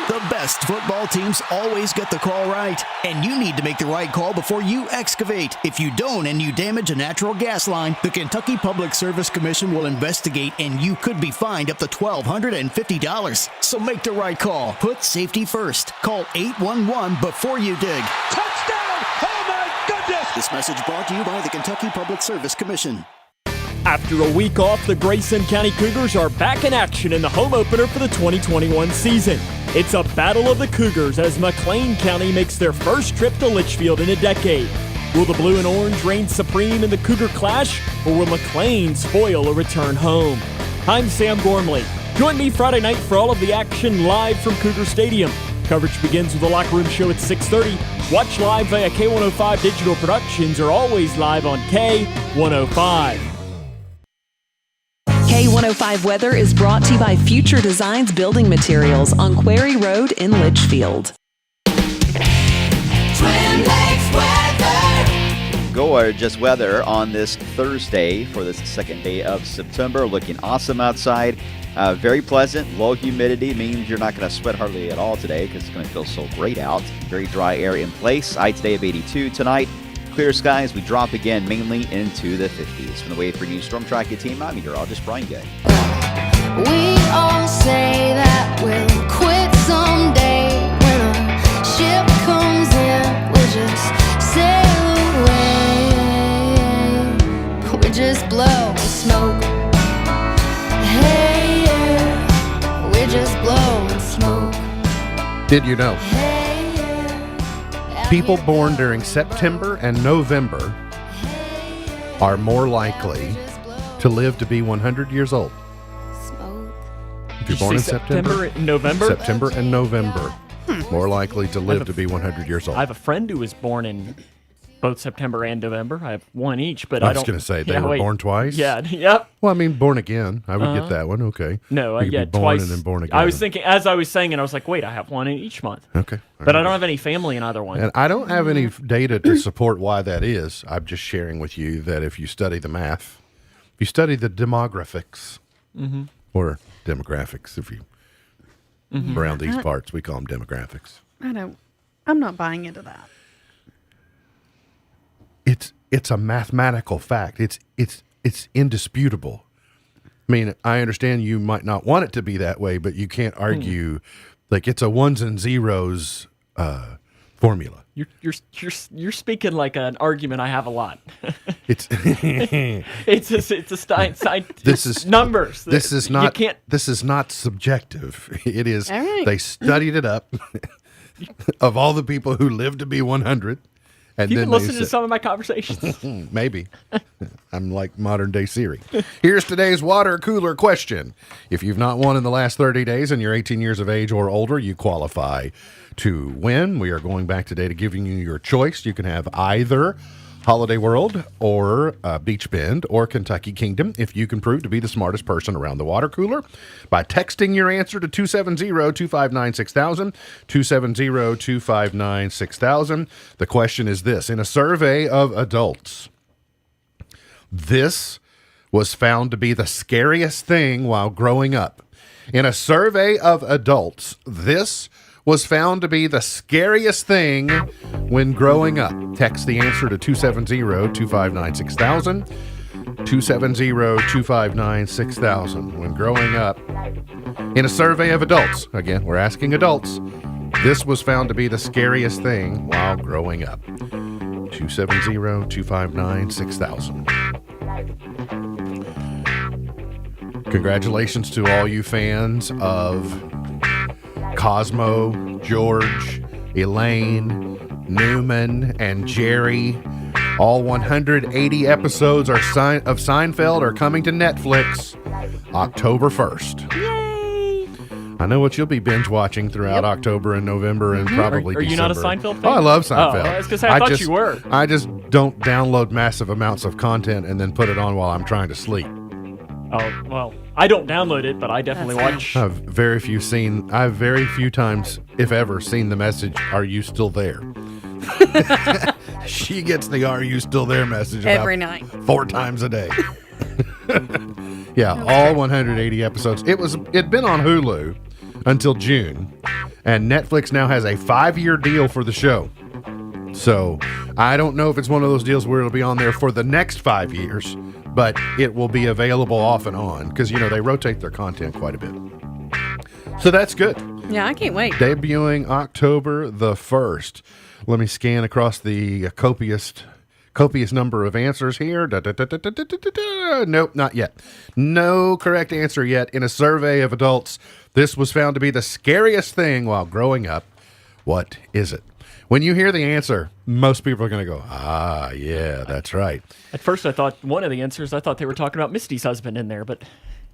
The best football teams always get the call right, and you need to make the right call before you excavate. If you don't and you damage a natural gas line, the Kentucky Public Service Commission will investigate, and you could be fined up to $1,250. So make the right call. Put safety first. Call 811 before you dig. Touchdown! Oh my goodness! This message brought to you by the Kentucky Public Service Commission. After a week off, the Grayson County Cougars are back in action in the home opener for the 2021 season. It's a battle of the Cougars as McLean County makes their first trip to Litchfield in a decade. Will the blue and orange reign supreme in the Cougar clash, or will McLean spoil a return home? I'm Sam Gormley. Join me Friday night for all of the action live from Cougar Stadium. Coverage begins with the Locker Room Show at 6:30. Watch live via K105 Digital Productions or always live on K105. K105 Weather is brought to you by Future Designs Building Materials on Quarry Road in Litchfield. Twin Lakes weather. Go or just weather on this Thursday for this second day of September. Looking awesome outside. Very pleasant. Low humidity means you're not going to sweat hardly at all today because it's going to feel so great out. Very dry air in place. High today of 82 tonight. Clear skies. We drop again mainly into the 50s. From the Wave 3 News Storm Tracker team, I'm meteorologist Brian Gay. We all say that we'll quit someday. When a ship comes in, we'll just sail away. We just blow smoke. Hey, yeah. We just blow smoke. Did you know? People born during September and November are more likely to live to be 100 years old. If you're born in September and November? September and November, more likely to live to be 100 years old. I have a friend who was born in both September and November. I have one each, but I was going to say they were born twice. Yeah, yep. Well, I mean, born again. I would get that one. Okay. No, you could yeah, be born twice. and then born again. I was thinking, as I was saying, and I was like, wait, I have one in each month. Okay. But I don't have any family in either one. And I don't have any data to support why that is. I'm just sharing with you that if you study the math, if you study the demographics, or demographics, if you around these parts, we call them demographics. I'm not buying into that. It's a mathematical fact. It's indisputable. I mean, I understand you might not want it to be that way, but you can't argue like it's a ones and zeros formula. You're speaking like an argument I have a lot. It's it's a science. This is numbers. This is not. You can't. This is not subjective. It is. All right. They studied it up of all the people who lived to be 100. And You then can they listen to said- some of my conversations. Maybe. I'm like modern day Siri. Here's today's water cooler question. If you've not won in the last 30 days and you're 18 years of age or older, you qualify to win. We are going back today to giving you your choice. You can have either Holiday World or Beach Bend or Kentucky Kingdom if you can prove to be the smartest person around the water cooler by texting your answer to 270-259-6000, 270-259-6000. The question is this. In a survey of adults, this was found to be the scariest thing while growing up. In a survey of adults, this was found to be the scariest thing when growing up. Text the answer to 270-259-6000, 270-259-6000. When growing up, in a survey of adults, again, we're asking adults, this was found to be the scariest thing while growing up. 270-259-6000. Congratulations to all you fans of Cosmo, George, Elaine, Newman, and Jerry. All 180 episodes of Seinfeld are coming to Netflix October 1st. Yay! I know what you'll be binge watching throughout October and November and probably Are you December. not a Seinfeld fan? Oh, I love Seinfeld. Oh, I was gonna say, I thought you were. I just don't download massive amounts of content and then put it on while I'm trying to sleep. Oh, well, I don't download it, but I definitely watch. I've very few times, if ever, seen the message, "Are you still there?" She gets the "Are you still there?" message Every about night. 4 times a day. Yeah, all 180 episodes. It'd been on Hulu until June, and Netflix now has a 5-year deal for the show. So I don't know if it's one of those deals where it'll be on there for the next 5 years, but it will be available off and on because, they rotate their content quite a bit. So that's good. Yeah, I can't wait. Debuting October the 1st. Let me scan across the copious number of answers here. Nope, not yet. No correct answer yet. In a survey of adults, this was found to be the scariest thing while growing up. What is it? When you hear the answer, most people are going to go, yeah, that's right. At first, I thought one of the answers, they were talking about Misty's husband in there, but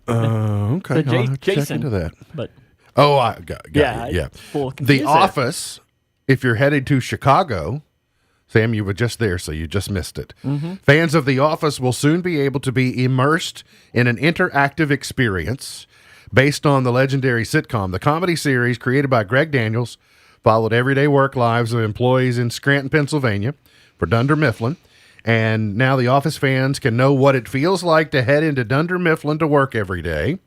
Okay, So I'll have to check Jason, into that. But Oh, I got Yeah, it. Yeah. full The confused there. Office, if you're headed to Chicago, Sam, you were just there, so you just missed it. Mhm. Fans of The Office will soon be able to be immersed in an interactive experience based on the legendary sitcom. The comedy series, created by Greg Daniels, followed everyday work lives of employees in Scranton, Pennsylvania, for Dunder Mifflin. And now The Office fans can know what it feels like to head into Dunder Mifflin to work every day.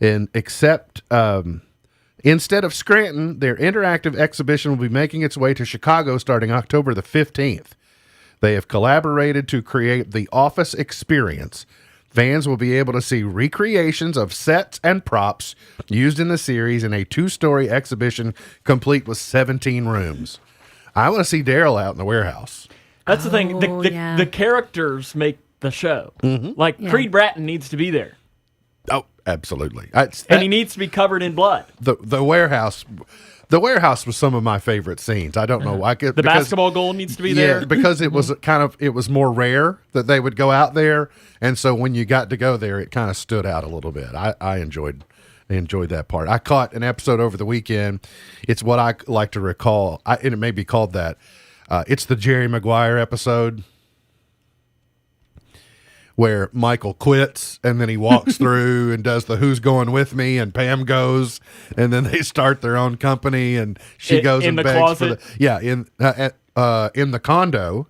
And instead of Scranton, their interactive exhibition will be making its way to Chicago starting October the 15th. They have collaborated to create the Office Experience. Fans will be able to see recreations of sets and props used in the series in a 2-story exhibition complete with 17 rooms. I want to see Daryl out in the warehouse. That's the thing. The characters make the show. Like Creed Bratton needs to be there. Oh, absolutely. And he needs to be covered in blood. The warehouse. The warehouse was some of my favorite scenes. I don't know why. The basketball goal needs to be there. Yeah, because it was it was more rare that they would go out there, and so when you got to go there, it kind of stood out a little bit. I enjoyed that part. I caught an episode over the weekend. It's what I like to recall, and it may be called that. It's the Jerry Maguire episode where Michael quits and then he walks through and does the "Who's Going With Me?" and Pam goes, and then they start their own company and she goes in and the begs closet. for in the condo.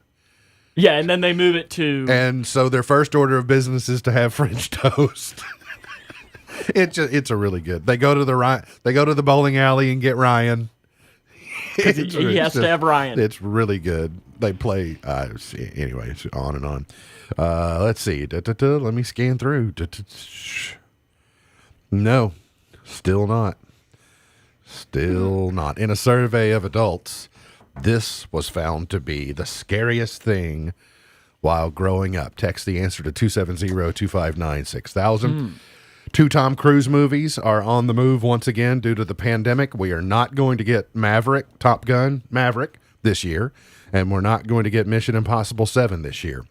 Yeah, and then they move it to. And so their first order of business is to have French toast. It's a really good. They go to the bowling alley and get Ryan. He has to have Ryan. It's really good. They play. Anyway, it's on and on. Let's see. Let me scan through. No, still not. Still not. In a survey of adults, this was found to be the scariest thing while growing up. Text the answer to 270-259-6000. 2 Tom Cruise movies are on the move once again due to the pandemic. We are not going to get Top Gun Maverick this year, and we're not going to get Mission Impossible 7 this year.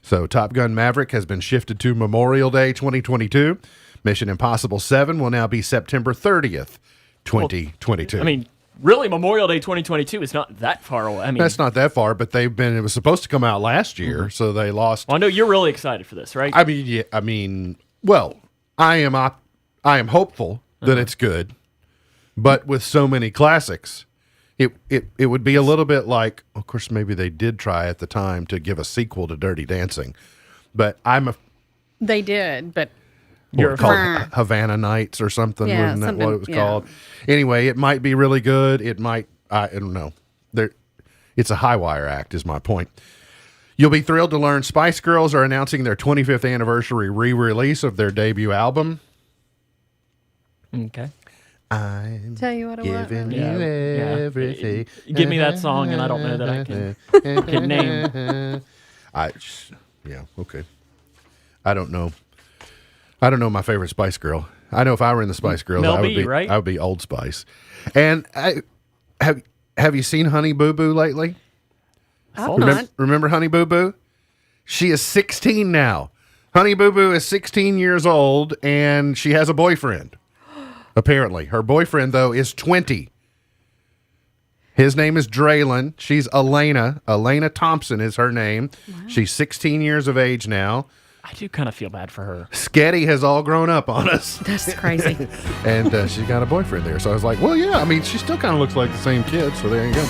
So Top Gun Maverick has been shifted to Memorial Day 2022. Mission Impossible 7 will now be September 30th, 2022. I mean, really, Memorial Day 2022 is not that far away. I mean, that's not that far, but it was supposed to come out last year, so they lost. Well, I know you're really excited for this, right? I am hopeful that it's good, but with so many classics, it would be a little bit like, of course, maybe they did try at the time to give a sequel to Dirty Dancing, but They did, but You're called Havana Nights or something. Yeah, Wasn't that what it was called? Anyway, it might be really good. It might, I don't know. It's a high wire act is my point. You'll be thrilled to learn Spice Girls are announcing their 25th anniversary re-release of their debut album. Okay. I'm Tell you what I want. giving you everything. Give me that song, and I don't know that I can name. Yeah, okay. I don't know my favorite Spice Girl. I know if I were in the Spice Girls, Mel I would B, be right? I would be Old Spice. And have you seen Honey Boo Boo lately? Remember Honey Boo Boo? She is 16 now. Honey Boo Boo is 16 years old, and she has a boyfriend. Apparently. Her boyfriend, though, is 20. His name is Draylon. She's Elena. Elena Thompson is her name. Wow. She's 16 years of age now. I do kind of feel bad for her. Sketty has all grown up on us. That's crazy. And she's got a boyfriend there. So I was like, well, yeah, I mean, she still kind of looks like the same kid. So there you go.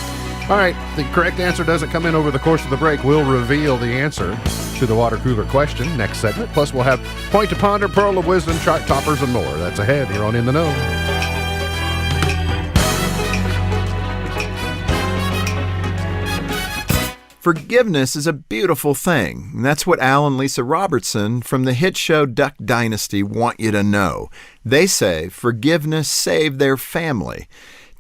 All right. The correct answer doesn't come in over the course of the break. We'll reveal the answer to the water cooler question next segment. Plus, we'll have Point to Ponder, Pearl of Wisdom, Chart Toppers, and more. That's ahead here on In the Know. Forgiveness is a beautiful thing. And that's what Al and Lisa Robertson from the hit show Duck Dynasty want you to know. They say forgiveness saved their family.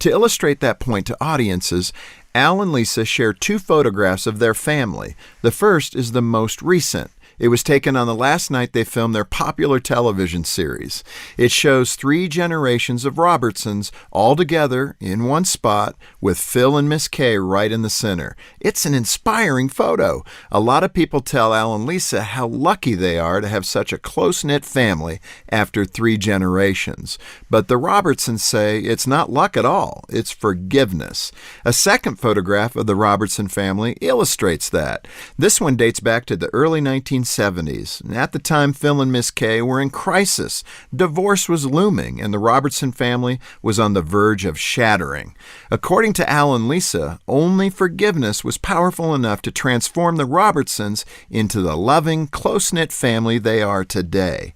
To illustrate that point to audiences, Al and Lisa share 2 photographs of their family. The first is the most recent. It was taken on the last night they filmed their popular television series. It shows 3 generations of Robertsons all together in one spot with Phil and Miss Kay right in the center. It's an inspiring photo. A lot of people tell Al and Lisa how lucky they are to have such a close-knit family after 3 generations. But the Robertsons say it's not luck at all. It's forgiveness. A second photograph of the Robertson family illustrates that. This one dates back to the early 1970s. And at the time, Phil and Miss Kay were in crisis. Divorce was looming, and the Robertson family was on the verge of shattering. According to Al and Lisa, only forgiveness was powerful enough to transform the Robertsons into the loving, close-knit family they are today.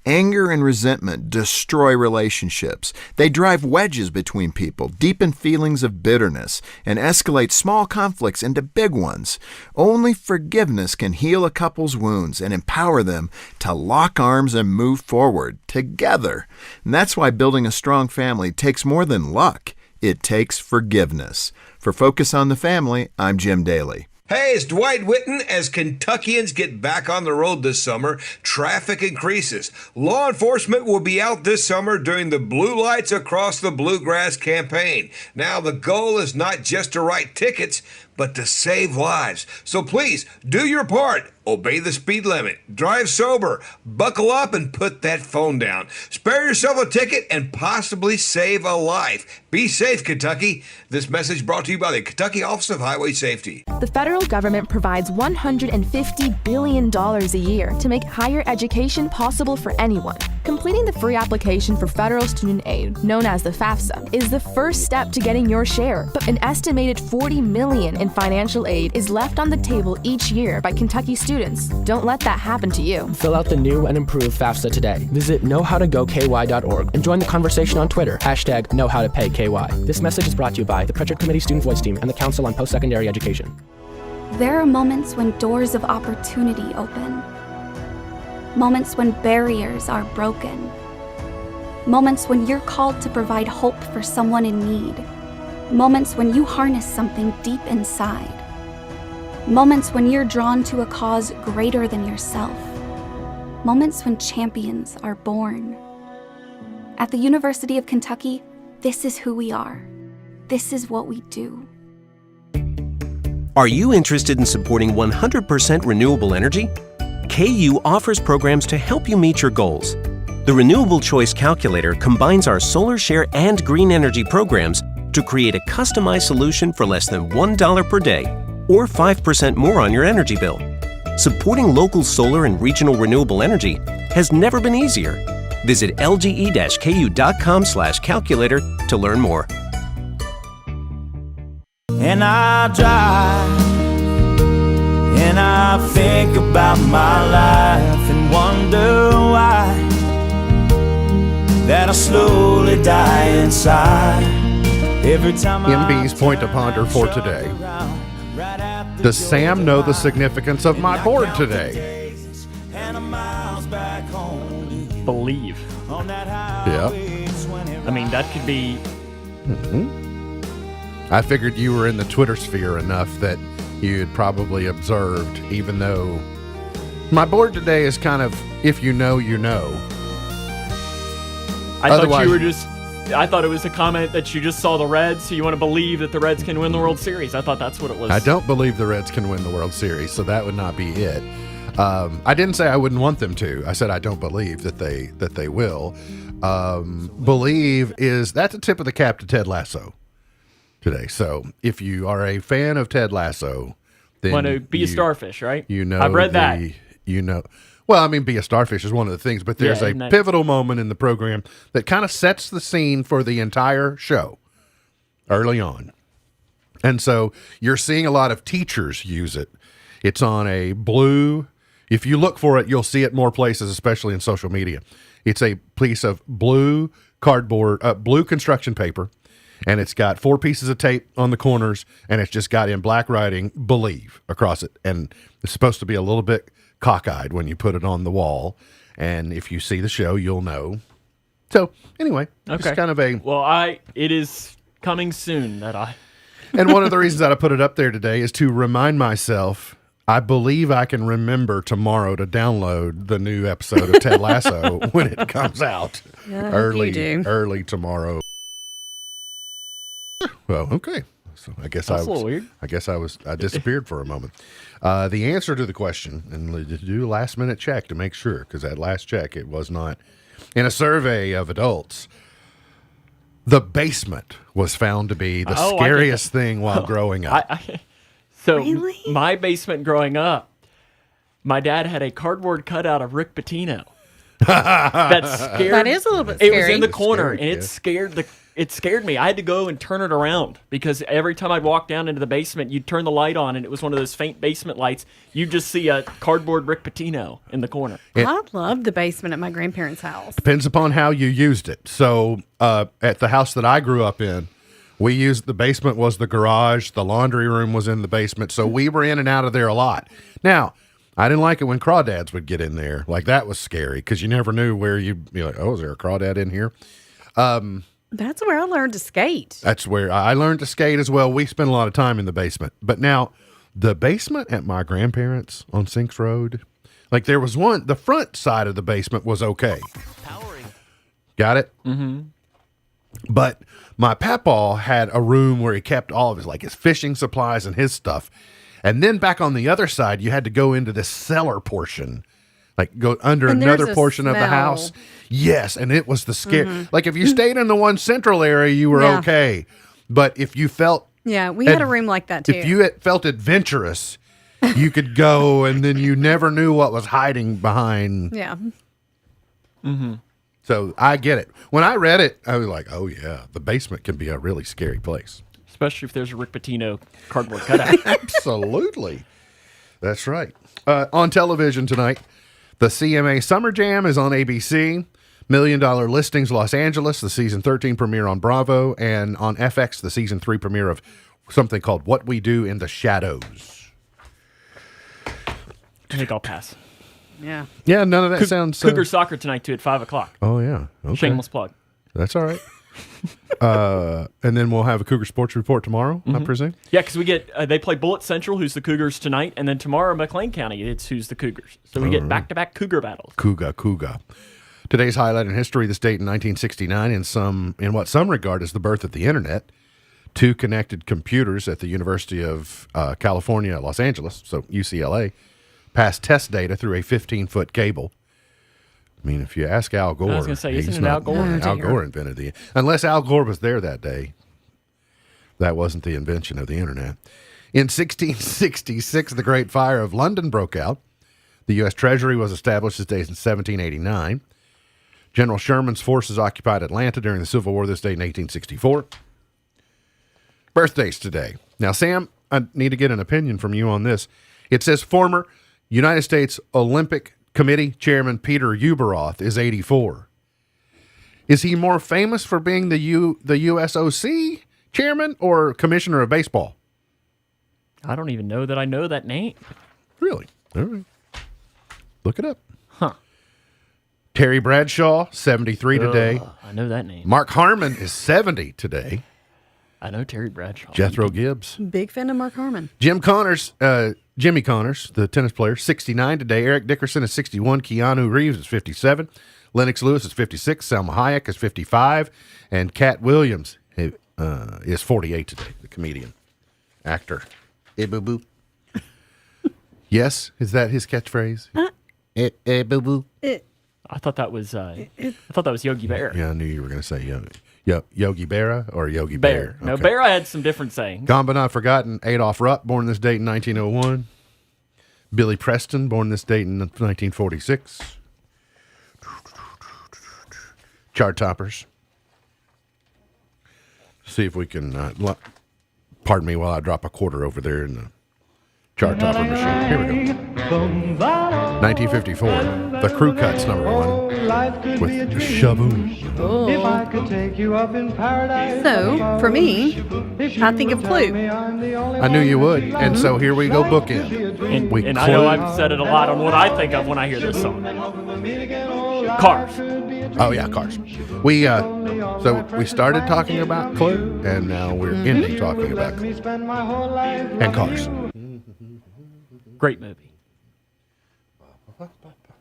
Anger and resentment destroy relationships. They drive wedges between people, deepen feelings of bitterness, and escalate small conflicts into big ones. Only forgiveness can heal a couple's wounds and empower them to lock arms and move forward together. And that's why building a strong family takes more than luck. It takes forgiveness. For Focus on the Family, I'm Jim Daly. Hey, it's Dwight Witten. As Kentuckians get back on the road this summer, traffic increases. Law enforcement will be out this summer during the Blue Lights Across the Bluegrass campaign. Now, the goal is not just to write tickets, but to save lives. So please, do your part. Obey the speed limit. Drive sober. Buckle up and put that phone down. Spare yourself a ticket and possibly save a life. Be safe, Kentucky. This message brought to you by the Kentucky Office of Highway Safety. The federal government provides $150 billion a year to make higher education possible for anyone. Completing the free application for federal student aid, known as the FAFSA, is the first step to getting your share. But an estimated $40 million in financial aid is left on the table each year by Kentucky students. Don't let that happen to you. Fill out the new and improved FAFSA today. Visit knowhowtogoky.org and join the conversation on Twitter, #KnowHowToPayKY. This message is brought to you by the Pritchard Committee Student Voice Team and the Council on Post-Secondary Education. There are moments when doors of opportunity open. Moments when barriers are broken. Moments when you're called to provide hope for someone in need. Moments when you harness something deep inside. Moments when you're drawn to a cause greater than yourself. Moments when champions are born. At the University of Kentucky, this is who we are. This is what we do. Are you interested in supporting 100% renewable energy? KU offers programs to help you meet your goals. The Renewable Choice Calculator combines our Solar Share and Green Energy programs to create a customized solution for less than $1 per day or 5% more on your energy bill. Supporting local solar and regional renewable energy has never been easier. Visit lge-ku.com/calculator to learn more. And I drive, and I think about my life and wonder why that I slowly die inside every time. MB's point to ponder for today. Does Sam know the significance of my board today? Believe. Yeah. I mean, that could be. I figured you were in the Twitter sphere enough that you had probably observed, even though my board today is kind of, if you know, you know. I thought you were just. I thought it was a comment that you just saw the Reds, so you want to believe that the Reds can win the World Series. I thought that's what it was. I don't believe the Reds can win the World Series, so that would not be it. I didn't say I wouldn't want them to. I said I don't believe that they will. Believe that's a tip of the cap to Ted Lasso today. So if you are a fan of Ted Lasso, then want to be a starfish, right? You know, I've read that. You know. Well, I mean, be a starfish is one of the things, but there's a pivotal moment in the program that kind of sets the scene for the entire show early on. And so you're seeing a lot of teachers use it. It's on a blue. If you look for it, you'll see it more places, especially in social media. It's a piece of blue cardboard, blue construction paper, and it's got 4 pieces of tape on the corners, and it's just got in black writing, believe, across it. And it's supposed to be a little bit cockeyed when you put it on the wall, and if you see the show, you'll know. So anyway, it's kind of a it is coming soon that I and one of the reasons that I put it up there today is to remind myself I believe I can remember tomorrow to download the new episode of Ted Lasso when it comes out. Yeah, you do. Early tomorrow. Well, okay. So I guess That's a little weird. I disappeared for a moment. The answer to the question, and do a last minute check to make sure, because that last check, it was not in a survey of adults. The basement was found to be the scariest thing while growing up. So my basement growing up, my dad had a cardboard cutout of Rick Pitino. That scared. That is a little bit It scary. was in the corner, Scary, and yeah. it scared me. I had to go and turn it around because every time I'd walk down into the basement, you'd turn the light on, and it was one of those faint basement lights. You'd just see a cardboard Rick Pitino in the corner. I loved the basement at my grandparents' house. Depends upon how you used it. So at the house that I grew up in, we used the basement was the garage. The laundry room was in the basement. So we were in and out of there a lot. Now, I didn't like it when crawdads would get in there. Like, that was scary because you never knew where you'd be like, oh, is there a crawdad in here? That's where I learned to skate. That's where I learned to skate as well. We spent a lot of time in the basement. But now, the basement at my grandparents' on Sinks Road, like there was one, the front side of the basement was okay. Got it? Mm-hmm. But my papaw had a room where he kept all of his, like his fishing supplies and his stuff. And then back on the other side, you had to go into the cellar portion, like go under And another there's a portion of the smell. house. Yes. And it was the scare. Mhm. Like if you stayed in the one central area, you were Yeah. okay. But if you felt, Yeah, we had a room like that too. if you felt adventurous, you could go and then you never knew what was hiding behind. Yeah. Mm-hmm. So I get it. When I read it, I was like, oh yeah, the basement can be a really scary place. Especially if there's a Rick Pitino cardboard cutout. Absolutely. That's right. On television tonight, the CMA Summer Jam is on ABC. $1 Million Listings Los Angeles, the season 13 premiere on Bravo, and on FX, the season 3 premiere of something called What We Do in the Shadows. I think I'll pass. Yeah. Yeah, none of that sounds... Cougar soccer tonight too at 5:00. Oh, yeah. Okay. Shameless plug. That's all right. And then we'll have a Cougar Sports Report tomorrow, I presume? Yeah, because we get they play Bullitt Central, who's the Cougars tonight, and then tomorrow McLean County, it's who's the Cougars. So we get back-to-back Cougar battles. Cougar. Today's highlight in history, this date in 1969, in what some regard as the birth of the Internet. 2 connected computers at the University of California, Los Angeles, so UCLA, passed test data through a 15-foot cable. I mean, if you ask Al Gore, I was gonna say, he's isn't it not- Al Gore? Al Gore invented the... Unless Al Gore was there that day, that wasn't the invention of the Internet. In 1666, the Great Fire of London broke out. The U.S. Treasury was established this day in 1789. General Sherman's forces occupied Atlanta during the Civil War this day in 1864. Birthdays today. Now, Sam, I need to get an opinion from you on this. It says former United States Olympic Committee Chairman Peter Ueberroth is 84. Is he more famous for being the USOC chairman or commissioner of baseball? I don't even know that I know that name. Really? All right. Look it up. Huh. Terry Bradshaw, 73 today. I know that name. Mark Harmon is 70 today. I know Terry Bradshaw. Jethro Gibbs. Big fan of Mark Harmon. Jimmy Connors, the tennis player, 69 today. Eric Dickerson is 61. Keanu Reeves is 57. Lennox Lewis is 56. Selma Hayek is 55. And Cat Williams is 48 today, the comedian, actor. Boo-boo. Yes? Is that his catchphrase? Boo-boo. I thought that was Yogi Bear. Yeah, I knew you were going to say Yogi Berra or Yogi Bear. Bear. No, Okay. Bear had some different sayings. Gone but not forgotten, Adolph Rupp, born this date in 1901. Billy Preston, born this date in 1946. Chart toppers. See if we can, pardon me while I drop a quarter over there in the chart topper machine. Here we go. 1954, The Crew Cuts, #1, with Shaboom. So, for me, I think of Clue. I knew you would, and so here we go bookend. And I know I've said it a lot on what I think of when I hear this song. Cars. Oh yeah, Cars. We started talking about Clue, and now we're ending talking about Clue and Cars. Great movie.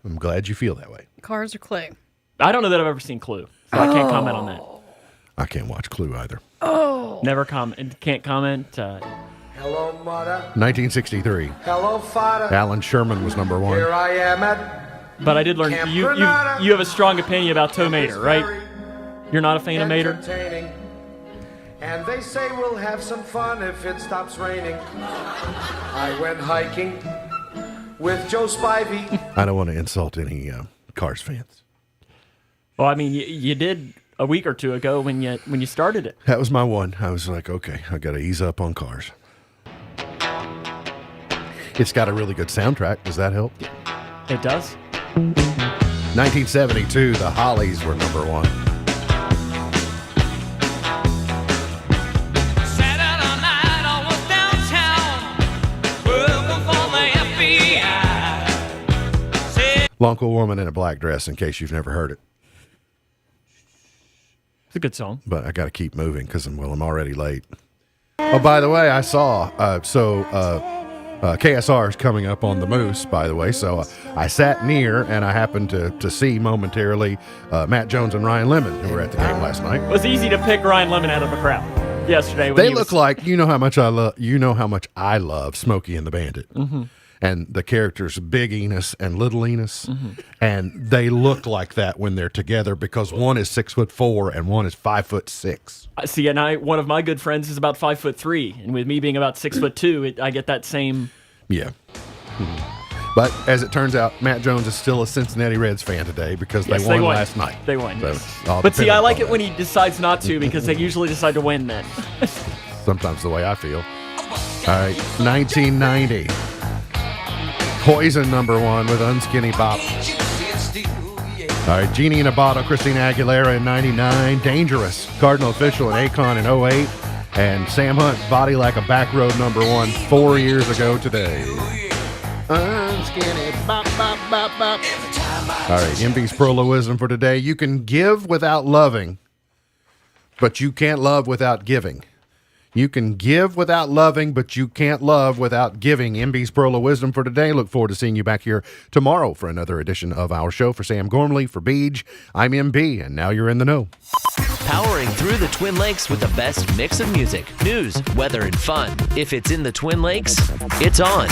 I'm glad you feel that way. Cars or Clue? I don't know that I've ever seen Clue, so I can't comment on that. I can't watch Clue either. Oh. Never comment. Can't comment. Hello, mother. 1963. Hello, father. Alan Sherman was number one. Here I am at But I did learn Camp you Granada. have a strong opinion about Tow Mater, right? You're not a fan of Mater? entertaining. And they say we'll have some fun if it stops raining. I went hiking with Joe Spivey. I don't want to insult any Cars fans. Well, I mean, you did a week or two ago when you started it. That was my one. I was like, okay, I got to ease up on Cars. It's got a really good soundtrack. Does that help? It does. 1972, the Hollies were number one. Long Cool Woman in a Black Dress, in case you've never heard it. It's a good song. But I got to keep moving because I'm already late. Oh, by the way, I saw, KSR is coming up on the Moose, by the way. So I sat near and I happened to see momentarily Matt Jones and Ryan Lemon, who were at the game last night. It was easy to pick Ryan Lemon out of the crowd yesterday. They look like, you know how much I love Smokey and the Bandit. Mm-hmm. And the characters Big Enos and Little Enos, and they look like that when they're together because one is 6'4" and one is 5'6". See, and one of my good friends is about 5'3", and with me being about 6'2", I get that same. Yeah. But as it turns out, Matt Jones is still a Cincinnati Reds fan today because Yes, they won last night. They won. So Yes. it's all But see, I dependent like on it when he decides not to because they usually decide to win then. Sometimes the way I feel. All right, 1990. Poison number one with Unskinny Bop. All right, Genie in a Bottle, Christina Aguilera in 99. Dangerous, Cardinal Official and Akon in 08. And Sam Hunt, Body Like a Back Road number one 4 years ago today. Unskinny Bop, Bop, Bop, Bop. All right, MB's Proloism for today. You can give without loving, but you can't love without giving. You can give without loving, but you can't love without giving. MB's Pearl of Wisdom for today. Look forward to seeing you back here tomorrow for another edition of our show. For Sam Gormley, for Beej, I'm MB, and now you're in the know. Powering through the Twin Lakes with the best mix of music, news, weather, and fun. If it's in the Twin Lakes, it's on.